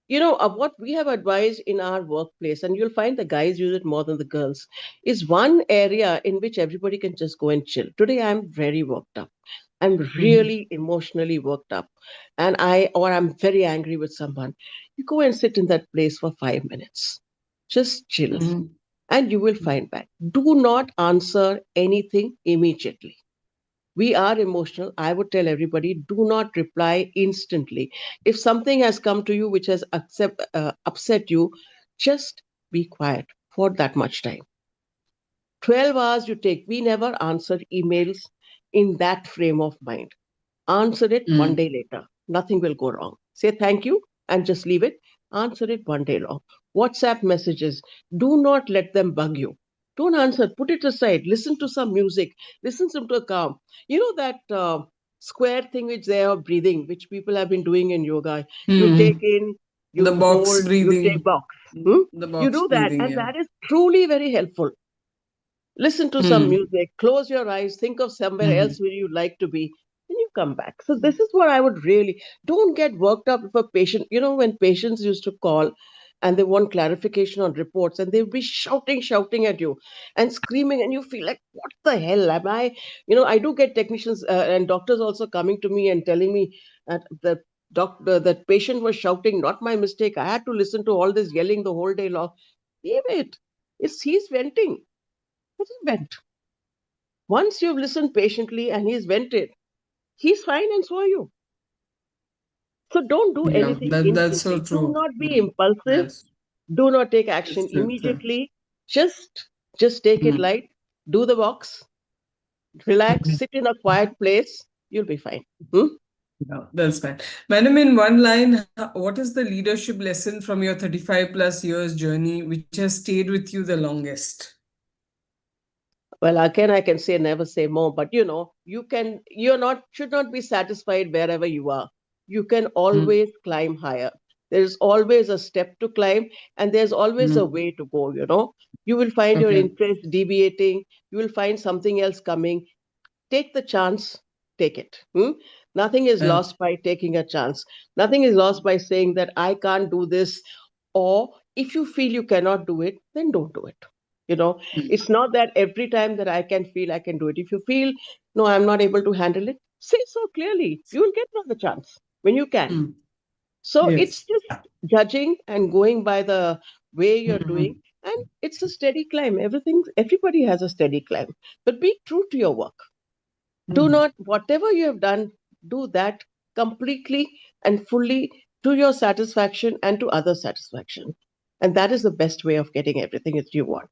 what we have advised in our workplace, and you'll find the guys use it more than the girls, is one area in which everybody can just go and chill. Today, I'm very worked up. I'm really emotionally worked up, and I'm very angry with someone. You go and sit in that place for 5 minutes, just chill, and you will find back. Do not answer anything immediately. We are emotional. I would tell everybody, do not reply instantly. If something has come to you which has upset you, just be quiet for that much time. 12 hours you take. We never answer emails in that frame of mind. Answer it one day later. Nothing will go wrong. Say thank you and just leave it. Answer it one day long. WhatsApp messages, do not let them bug you. Don't answer. Put it aside. Listen to some music. Listen to a calm. You know that square thing which they are breathing, which people have been doing in yoga. You take in, The you box hold, you take breathing. box. Hmm? The You box do that, breathing, and yeah. that is truly very helpful. Listen to some music, close your eyes, think of somewhere else where you'd like to be, and you come back. So this is what I would really, don't get worked up if a patient, when patients used to call and they want clarification on reports and they'll be shouting at you and screaming, and you feel like, what the hell am I? I do get technicians and doctors also coming to me and telling me that the doctor, that patient was shouting, not my mistake. I had to listen to all this yelling the whole day long. Leave it. He's venting. Let him vent. Once you've listened patiently and he's vented, he's fine and so are you. So don't do Yeah, anything that's so instantly. Do true. not be impulsive. That's Do not take action so true. immediately. Just take it light. Do the box. Relax. Sit in a quiet place. You'll be fine. Yeah, that's fine. Madam, in one line, what is the leadership lesson from your 35 plus years journey which has stayed with you the longest? Well, again, I can say never say more, but should not be satisfied wherever you are. You can always climb higher. There's always a step to climb, and there's always a way to go. You will find your Okay. interest deviating, you will find something else coming. Take the chance, take it. Nothing is Uh, lost by taking a chance. Nothing is lost by saying that I can't do this, or if you feel you cannot do it, then don't do it. It's not that every time that I can feel I can do it. If you feel, no, I'm not able to handle it, say so clearly. You will get another chance when you can. So it's yes. just judging and going by the way you're doing. And it's a steady climb. Everybody has a steady climb. But be true to your work. Do not, whatever you have done, do that completely and fully to your satisfaction and to other satisfaction. And that is the best way of getting everything that you want.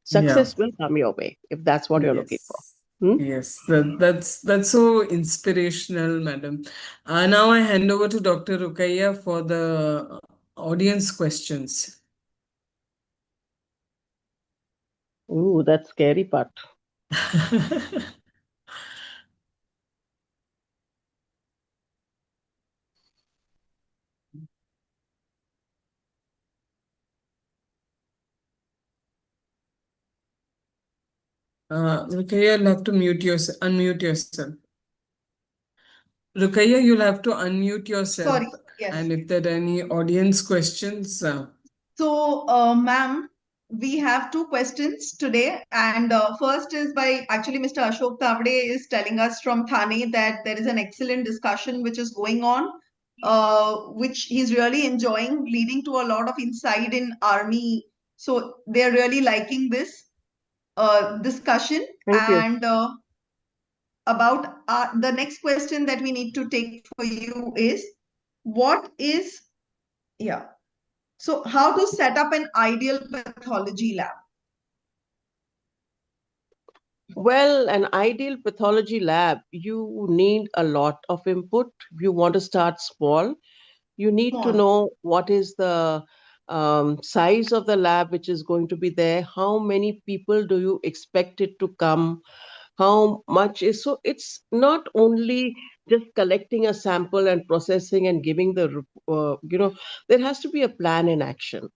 Yeah. Success will come your way if that's what you're looking for. Yes. Yes, that's so inspirational, madam. Now I hand over to Dr. Rukaiya for the audience questions. Ooh, that's scary part. Rukaiya, you'll have to unmute yourself. Rukaiya, you'll have to unmute yourself. Sorry, yes. And if there are any audience questions, So, ma'am, we have two questions today. And first is by actually Mr. Ashok Tavde is telling us from Thane that there is an excellent discussion which is going on, which he's really enjoying, leading to a lot of insight in army. So they're really liking this discussion. Thank you. And about the next question that we need to take for you is, what is, yeah. So how to set up an ideal pathology lab? Well, an ideal pathology lab, you need a lot of input. You want to start small. You need to Small. know what is the size of the lab which is going to be there. How many people do you expect it to come? How much is so? It's not only just collecting a sample and processing and giving there has to be a plan in action.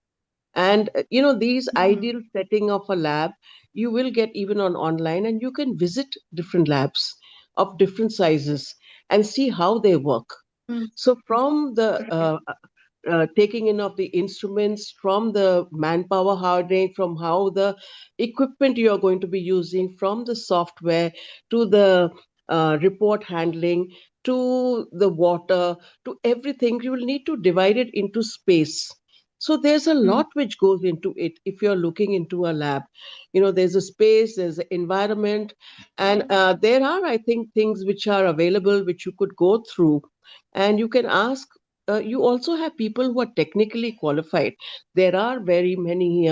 And these ideal setting of a lab, you will get even on online, and you can visit different labs of different sizes and see how they work. Mm. So from the taking in of the instruments, from the manpower hardening, from how the equipment you are going to be using, from the software to the report handling, to the water, to everything, you will need to divide it into space. So there's a lot which goes into it if you're looking into a lab. There's a space, there's an environment, and there are, I think, things which are available which you could go through, and you can ask. You also have people who are technically qualified. There are very many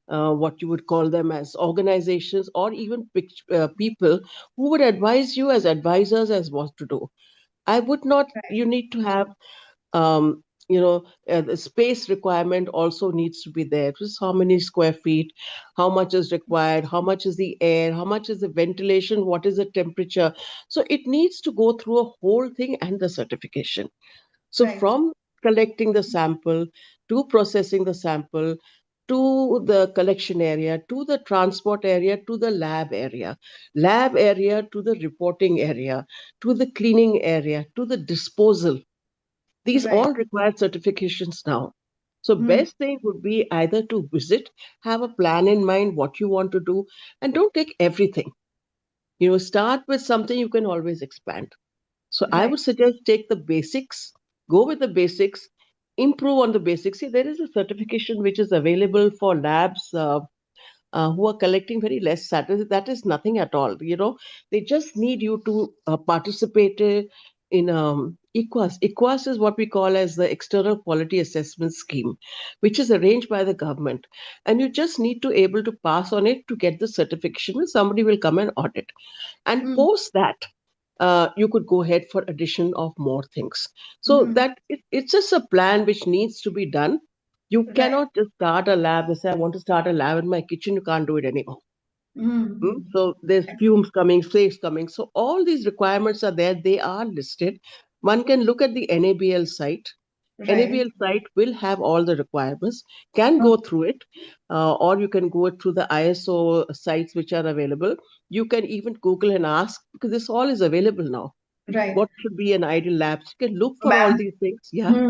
what you would call them as organizations, or even people who would advise you as advisors as what to do. I would not. You need to have the space requirement also needs to be there. Just how many square feet, how much is required, how much is the air, how much is the ventilation, what is the temperature. So it needs to go through a whole thing and the certification. So Right. from collecting the sample to processing the sample to the collection area to the transport area to the lab area to the reporting area to the cleaning area to the disposal, these Right. all require certifications now. So best thing would be either to visit, have a plan in mind what you want to do, and don't take everything. Start with something, you can always expand. So I Right. would suggest take the basics, go with the basics, improve on the basics. See, there is a certification which is available for labs who are collecting very less salary. That is nothing at all. They just need you to participate in EQUAS. EQUAS is what we call as the External Quality Assessment Scheme, which is arranged by the government. And you just need to able to pass on it to get the certification, and somebody will come and audit. And post that, you could go ahead for addition of more things. So that it's just a plan which needs to be done. You Right. cannot just start a lab and say, I want to start a lab in my kitchen. You can't do it anymore. So there's fumes coming, slates coming. So all these requirements are there. They are listed. One can look at the NABL site. Right. NABL site will have all the requirements, can go through it, or you can go through the ISO sites which are available. You can even Google and ask, because this all is available now. Right. What should be an ideal lab? You can look for Ma'am. all these things. Yeah.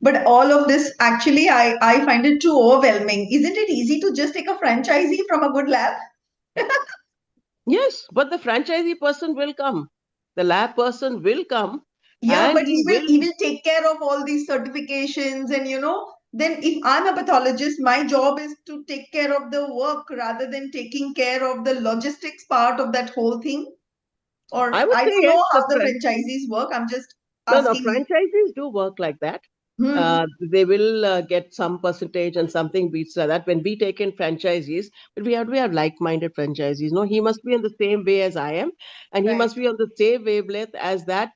But all of this, actually, I find it too overwhelming. Isn't it easy to just take a franchisee from a good lab? Yes, but the franchisee person will come. The lab person will come. Yeah, And but he will take care of all these certifications, and then if I'm a pathologist, my job is to take care of the work rather than taking care of the logistics part of that whole thing. Or I would I say don't yes, know how the franchisees work. I'm just no, asking. franchisees do work like that. They will get some percentage and something beats like that. When we take in franchisees, but we have like-minded franchisees. No, he must be in the same way as I am, and he must Right. be on the same wavelength as that.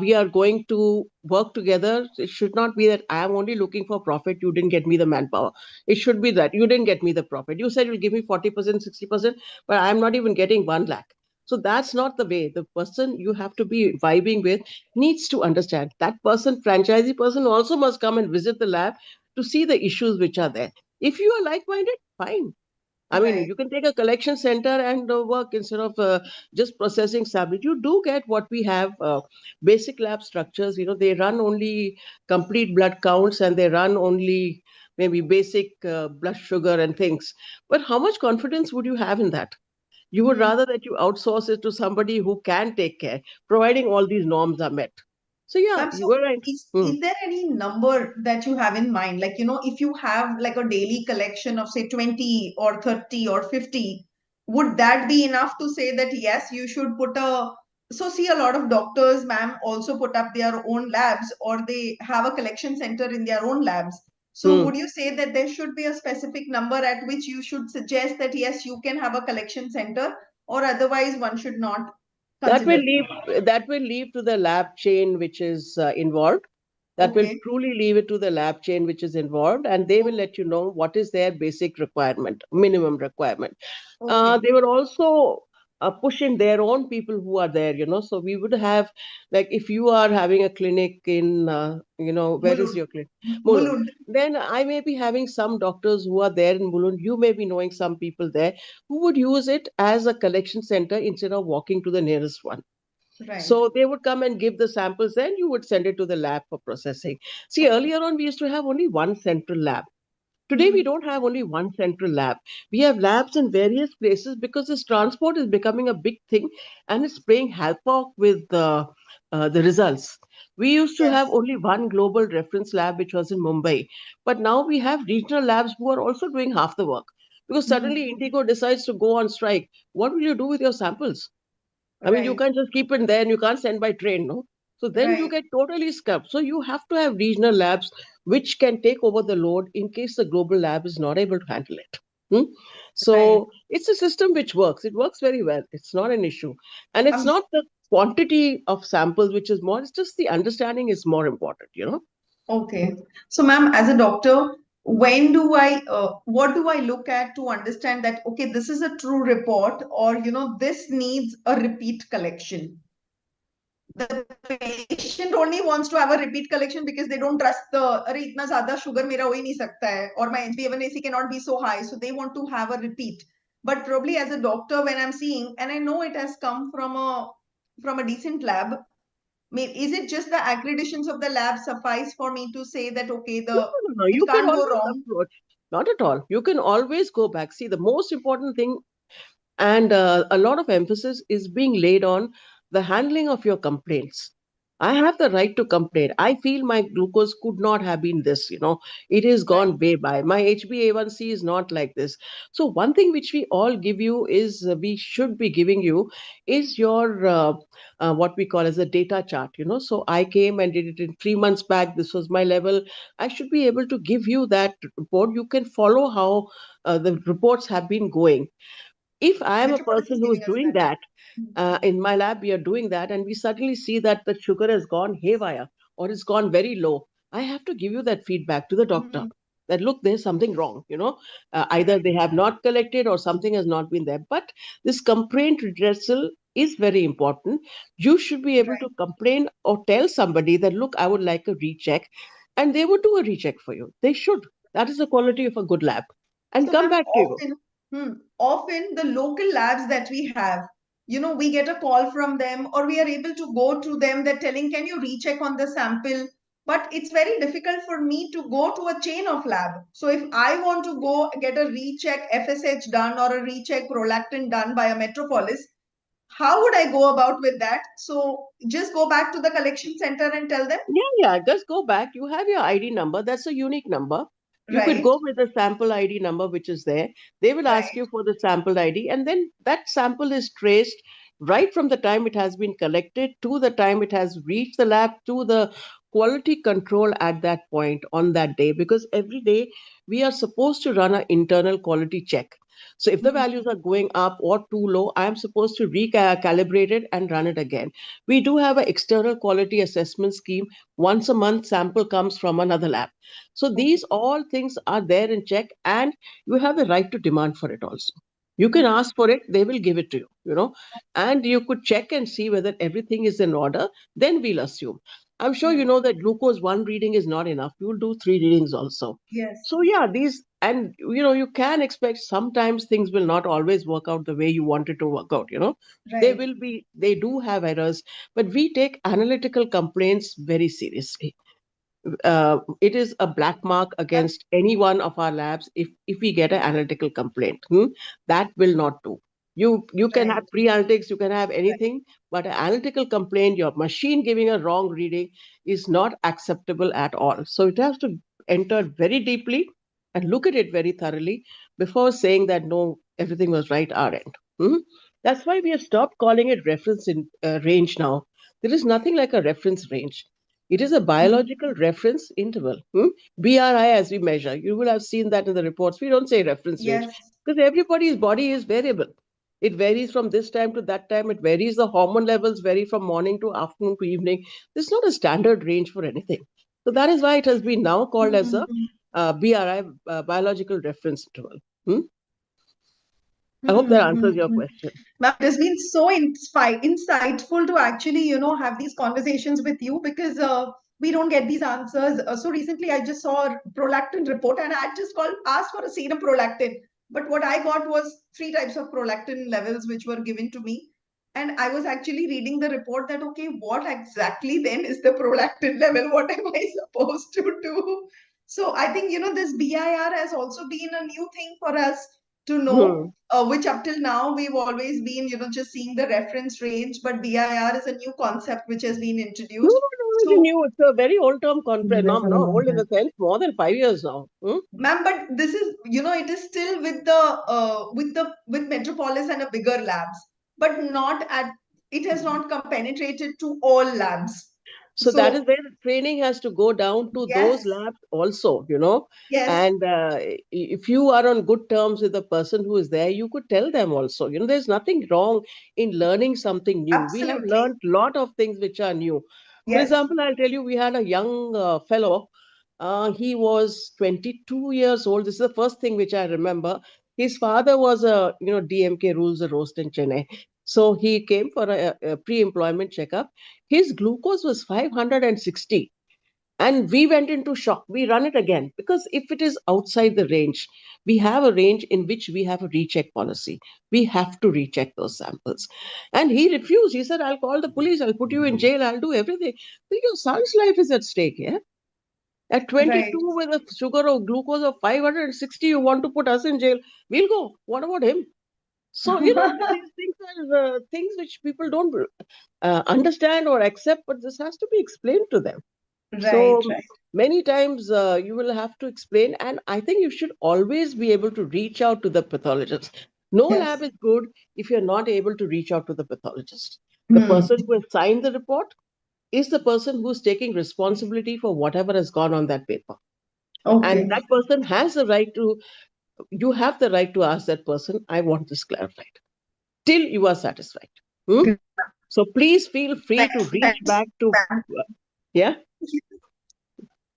We are going to work together. It should not be that I am only looking for profit. You didn't get me the manpower. It should be that you didn't get me the profit. You said you'll give me 40%, 60%, but I'm not even getting 1 lakh. So that's not the way. The person you have to be vibing with needs to understand that franchisee person also must come and visit the lab to see the issues which are there. If you are like-minded, fine. I mean, Right. you can take a collection center and work instead of just processing samples. You do get what we have, basic lab structures. They run only complete blood counts and they run only maybe basic blood sugar and things. But how much confidence would you have in that? You would rather that you outsource it to somebody who can take care, providing all these norms are met. So yeah, Ma'am, you so were right. is there any number that you have in mind? Like, if you have like a daily collection of say 20 or 30 or 50, would that be enough to say that yes, you should put so see a lot of doctors, ma'am, also put up their own labs or they have a collection center in their own labs. So Hmm. would you say that there should be a specific number at which you should suggest that yes, you can have a collection center or otherwise one should not That will consider? leave to the lab chain which is involved. That will Okay. truly leave it to the lab chain which is involved, and they will let you know what is their basic requirement, minimum requirement. Okay. They were also pushing their own people who are there. So we would have, like, if you are having a clinic in, where is Mulund. your clinic? Mulund. Mulund. Then I may be having some doctors who are there in Mulund. You may be knowing some people there who would use it as a collection center instead of walking to the nearest one. Right. So they would come and give the samples, then you would send it to the lab for processing. See, Okay. earlier on, we used to have only one central lab. Today, we Mhm. don't have only one central lab. We have labs in various places because this transport is becoming a big thing and it's playing havoc with the results. We used to have Yes. only one global reference lab, which was in Mumbai. But now we have regional labs who are also doing half the work because Mhm. suddenly Indigo decides to go on strike. What will you do with your samples? I mean, you Right. can't just keep it there and you can't send by train, no? So then you Right. get totally scrubbed. So you have to have regional labs which can take over the load in case the global lab is not able to handle it. Hmm? Right. So it's a system which works. It works very well. It's not an issue. And it's Um, not the quantity of samples which is more, it's just the understanding is more important. okay. So, ma'am, as a doctor, what do I look at to understand that, okay, this is a true report or, this needs a repeat collection? The patient only wants to have a repeat collection because they don't trust अरे इतना ज़्यादा sugar मेरा हो ही नहीं सकता है or my HbA1c cannot be so high, so they want to have a repeat. But probably as a doctor, when I'm seeing, and I know it has come from a decent lab, is it just the accreditations of the lab suffice for me to say that okay, No, no, no. it You can can't go always wrong? approach. Not at all. You can always go back. See, the most important thing and a lot of emphasis is being laid on the handling of your complaints. I have the right to complain. I feel my glucose could not have been this. It has Right. gone way by. My HbA1c is not like this. So, one thing which we all give you is we should be giving you is your what we call as a data chart. So, I came and did it in 3 months back. This was my level. I should be able to give you that report. You can follow how the reports have been going. If I am a Metropolis is person who is giving us doing that. that, in my lab, we are doing that, and we suddenly see that the sugar has gone haywire or it's gone very low, I have to give you that feedback to the doctor Mhm. that look, there's something wrong. Either Right. they have not collected or something has not been there. But this complaint redressal is very important. You should be able to Right. complain or tell somebody that, look, I would like a recheck, and they would do a recheck for you. They should. That is the quality of a good lab. And So, come ma'am, back to you. often the local labs that we have, we get a call from them or we are able to go to them. They're telling, can you recheck on the sample? But it's very difficult for me to go to a chain of lab. So if I want to go get a recheck FSH done or a recheck prolactin done by a Metropolis, how would I go about with that? So just go back to the collection center and tell them, Yeah, just go back. You have your ID number. That's a unique number. You could right, go with the sample ID number, which is there. They will ask right, you for the sample ID, and then that sample is traced right from the time it has been collected to the time it has reached the lab to the quality control at that point on that day, because every day we are supposed to run an internal quality check. So if the values are going up or too low, I am supposed to recalibrate it and run it again. We do have an external quality assessment scheme. Once a month, sample comes from another lab. So these all things are there in check, and you have the right to demand for it also. You can ask for it, they will give it to you, and you could check and see whether everything is in order, then we'll assume. I'm sure you know that glucose one reading is not enough. You'll do 3 readings also. Yes. So yeah, these, and you can expect sometimes things will not always work out the way you want it to work out. Right. They do have errors, but we take analytical complaints very seriously. It is a black mark against any one of our labs if we get an analytical complaint. That will not do. You can have Right. pre-analytics, you can have anything, but an analytical complaint, your machine giving a wrong reading, is not acceptable at all. So it has to enter very deeply and look at it very thoroughly before saying that no, everything was right our end. That's why we have stopped calling it reference in range now. There is nothing like a reference range. It is a biological reference interval. BRI as we measure. You will have seen that in the reports. We don't say reference range Yes. because everybody's body is variable. It varies from this time to that time. It varies. The hormone levels vary from morning to afternoon to evening. There's not a standard range for anything. So that is why it has been now called as a BRI, biological reference interval. I hope that answers your question. Ma'am, it has been so insightful to actually, have these conversations with you because we don't get these answers. So recently, I just saw a prolactin report and I just asked for a serum prolactin. But what I got was 3 types of prolactin levels which were given to me. And I was actually reading the report that, okay, what exactly then is the prolactin level? What am I supposed to do? So I think, this BIR has also been a new thing for us to know, which up till now we've always been, just seeing the reference range, but BIR is a new concept which has been No, introduced. no, So, new. It's a very old term concept. Not old in the sense, more than 5 years now. ma'am, but this is, it is still with with Metropolis and a bigger labs, but not at, it has not penetrated to all labs. So that is So, where the training has to go down to those yes, labs also, yes, and if you are on good terms with the person who is there, you could tell them also, there's nothing wrong in learning something new. We have absolutely. learned a lot of things which are new. For Yes. example, I'll tell you, we had a young fellow. He was 22 years old. This is the first thing which I remember. His father was a, DMK rules the roast in Chennai. So he came for a pre-employment checkup. His glucose was 560. And we went into shock. We run it again because if it is outside the range, we have a range in which we have a recheck policy. We have to recheck those samples. And he refused. He said, I'll call the police. I'll put you in jail. I'll do everything. So your son's life is at stake here. At 22 Right. with a sugar or glucose of 560, you want to put us in jail? We'll go. What about him? So, these things are things which people don't understand or accept, but this has to be explained to them. Right, So right. many times you will have to explain, and I think you should always be able to reach out to the pathologist. No Yes. lab is good if you're not able to reach out to the pathologist. The person who has signed the report is the person who's taking responsibility for whatever has gone on that paper. Okay. And that person has the right to, you have the right to ask that person, I want this clarified, till you are satisfied. So please feel free to reach back to, yeah,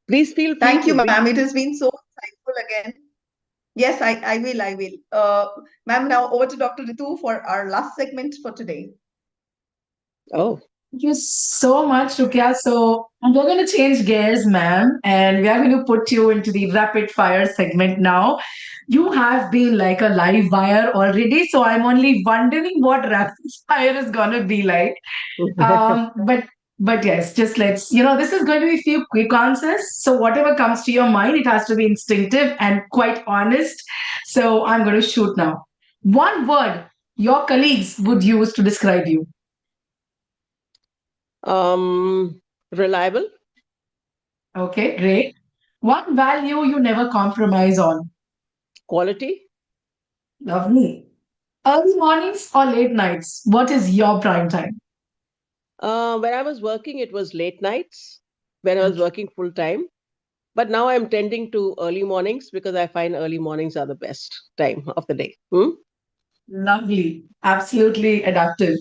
please feel free Thank you, to reach. ma'am. It has been so insightful again. Yes, I will. I will. Ma'am, now over to Dr. Ritu for our last segment for today. Oh, Thank you so much, Rukia. So we're going to change gears, ma'am, and we are going to put you into the rapid fire segment now. You have been like a live wire already, so I'm only wondering what rapid fire is going to be like. But yes, just let's, this is going to be a few quick answers. So whatever comes to your mind, it has to be instinctive and quite honest. So I'm going to shoot now. One word your colleagues would use to describe you. reliable. Okay, great. One value you never compromise on. Quality. Lovely. Early mornings or late nights? What is your prime time? When I was working, it was late nights. when I was working full time. But now I'm tending to early mornings because I find early mornings are the best time of the day. Lovely. Absolutely adaptive.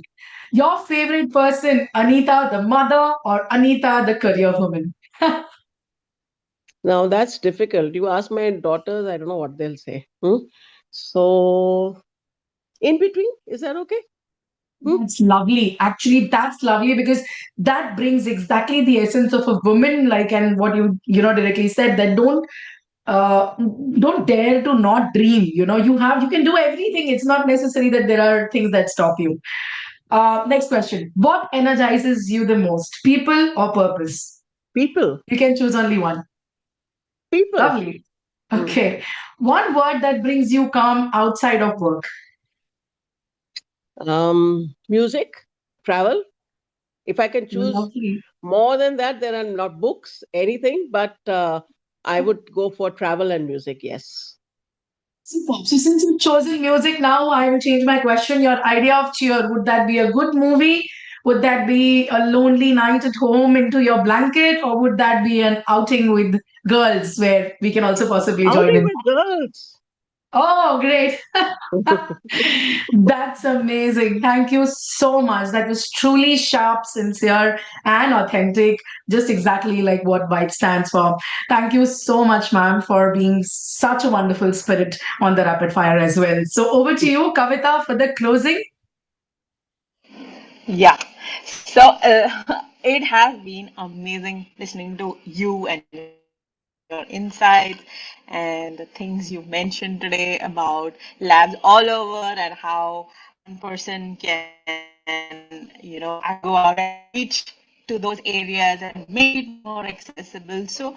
Your favorite person, Anita the mother or Anita the career woman? Now that's difficult. You ask my daughters, I don't know what they'll say. So, in between, is that okay? That's lovely. Actually, that's lovely because that brings exactly the essence of a woman, like, and what directly said, that uh don't dare to not dream. You can do everything. It's not necessary that there are things that stop you. Next question. What energizes you the most, people or purpose? People. You can choose only one. People. Lovely. Okay. One word that brings you calm outside of work. Music, travel. If I can choose Lovely. more than that, there are not books, anything, but I would go for travel and music, yes. Superb. So since you've chosen music now, I will change my question. Your idea of cheer, would that be a good movie? Would that be a lonely night at home into your blanket? Or would that be an outing with girls where we can also possibly join Outing in? with girls. Oh, great. That's amazing. Thank you so much. That was truly sharp, sincere, and authentic, just exactly like what Vibe stands for. Thank you so much, ma'am, for being such a wonderful spirit on the rapid fire as well. So, over to you, Kavita, for the closing. Yeah. So it has been amazing listening to you and your insights and the things you mentioned today about labs all over and how one person can, go out and reach to those areas and make it more accessible. So,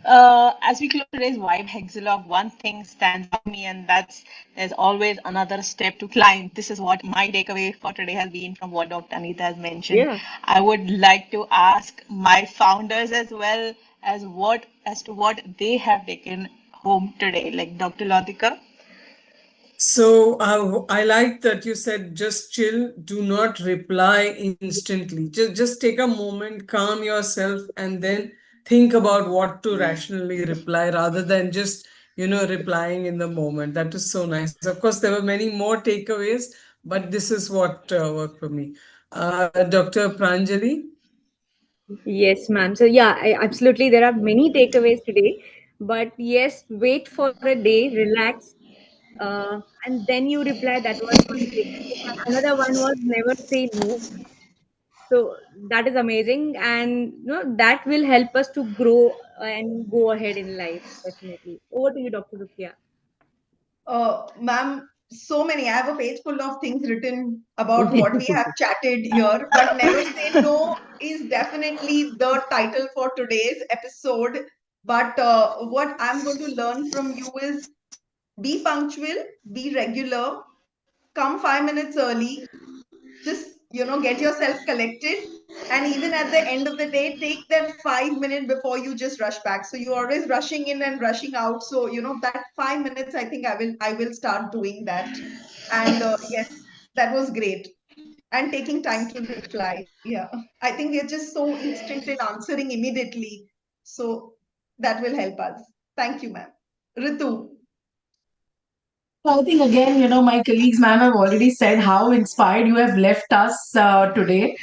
as we close today's Vibe Hexalog, one thing stands out to me, and that's there's always another step to climb. This is what my takeaway for today has been from what Dr. Anita has mentioned. Yeah. I would like to ask my founders as well as to what they have taken home today, like Dr. Latika. So I like that you said just chill, do not reply instantly. Just take a moment, calm yourself, and then think about what to rationally reply rather than just, replying in the moment. That is so nice. Of course, there were many more takeaways, but this is what worked for me. Dr. Pranjali? Yes, ma'am. So yeah, absolutely. There are many takeaways today, but yes, wait for a day, relax, and then you reply. That was one takeaway. Another one was never say no. So that is amazing, and that will help us to grow and go ahead in life. Definitely. Over to you, Dr. Rukia. Ma'am, so many. I have a page full of things written about what we have chatted here, but never say no is definitely the title for today's episode. But what I'm going to learn from you is be punctual, be regular, come 5 minutes early, just get yourself collected, and even at the end of the day take that 5 minute before you just rush back. So you're always rushing in and rushing out, so that 5 minutes, I think I will start doing that. And yes, that was great. And taking time to reply, yeah, I think we're just so instant in answering immediately, so that will help us. Thank you, ma'am. Ritu. I think again, my colleagues, ma'am, have already said how inspired you have left us today.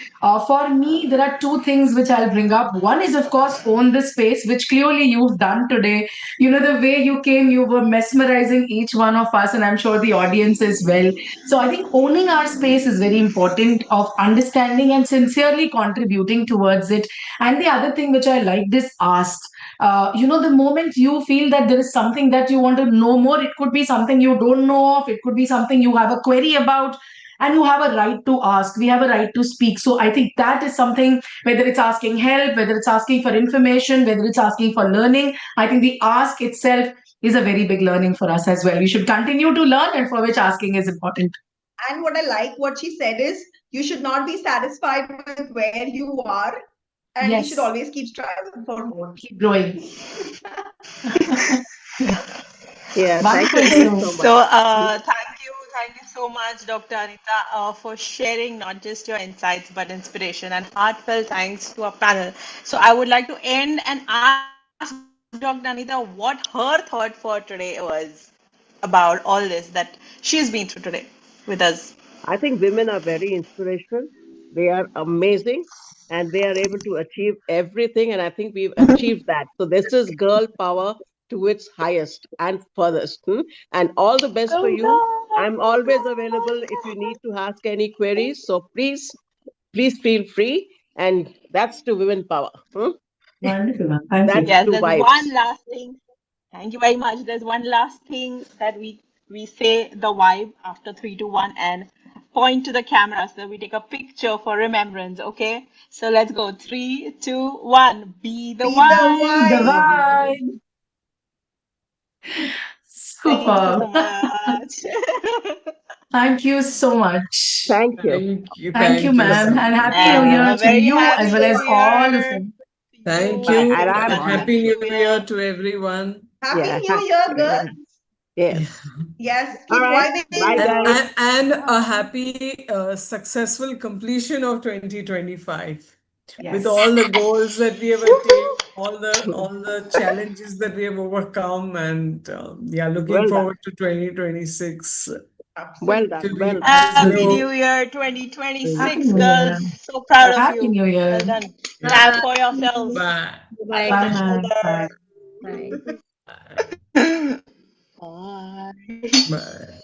For me, there are two things which I'll bring up. One is, of course, own the space, which clearly you've done today. The way you came, you were mesmerizing each one of us, and I'm sure the audience as well. So I think owning our space is very important, of understanding and sincerely contributing towards it. And the other thing which I liked is ask. The moment you feel that there is something that you want to know more, it could be something you don't know of, it could be something you have a query about, and you have a right to ask. We have a right to speak. So I think that is something, whether it's asking help, whether it's asking for information, whether it's asking for learning, I think the ask itself is a very big learning for us as well. We should continue to learn, and for which asking is important. And what I like what she said is you should not be satisfied with where you are, and we should Yes, always keep striving for more. keep growing. Yeah, thank Wonderful. you So, so much. So, thank you so much, Dr. Anita, for sharing not just your insights but inspiration, and heartfelt thanks to our panel. So I would like to end and ask Dr. Anita what her thought for today was about all this that she's been through today with us. I think women are very inspirational. They are amazing and they are able to achieve everything. And I think we've achieved that. So this is girl power to its highest and furthest. And all the best for you. I'm always available if you need to ask any queries. So please feel free. And that's to women power. Wonderful, ma'am. Thank That's you. Yes, to there's vibes. one last thing. Thank you very much. There's one last thing that we say the vibe after 3, 2, 1 and point to the camera so that we take a picture for remembrance. Okay, so let's go. 3, 2, 1. Be the Be the vibe. The vibe. vibe. Thank you so Super. much. Thank you so much. Thank you. Thank you. Thank you, Thank you ma'am. so And much. Happy New And Year a to very you happy as well New as all the Year friends. to Thank you you. And and I'm a Happy New New Year Year. to everyone. Happy yeah. New Year, girl. Yes. Yes, All keep right. vibing. Bye, guys. And a happy, successful completion of 2025 with Yes. all the goals that we have attained, all the challenges that we have overcome, and yeah, looking Well done. forward to 2026 Well Absolutely. done. to Well be done. Happy so. New Year Happy 2026, New girls. Year. So proud of Happy you. New Year. Well done. Yeah. Clap for yourselves. Bye. Bye. Pat on Bye, the ma'am. Bye. shoulder. Bye. Bye. Bye. Bye.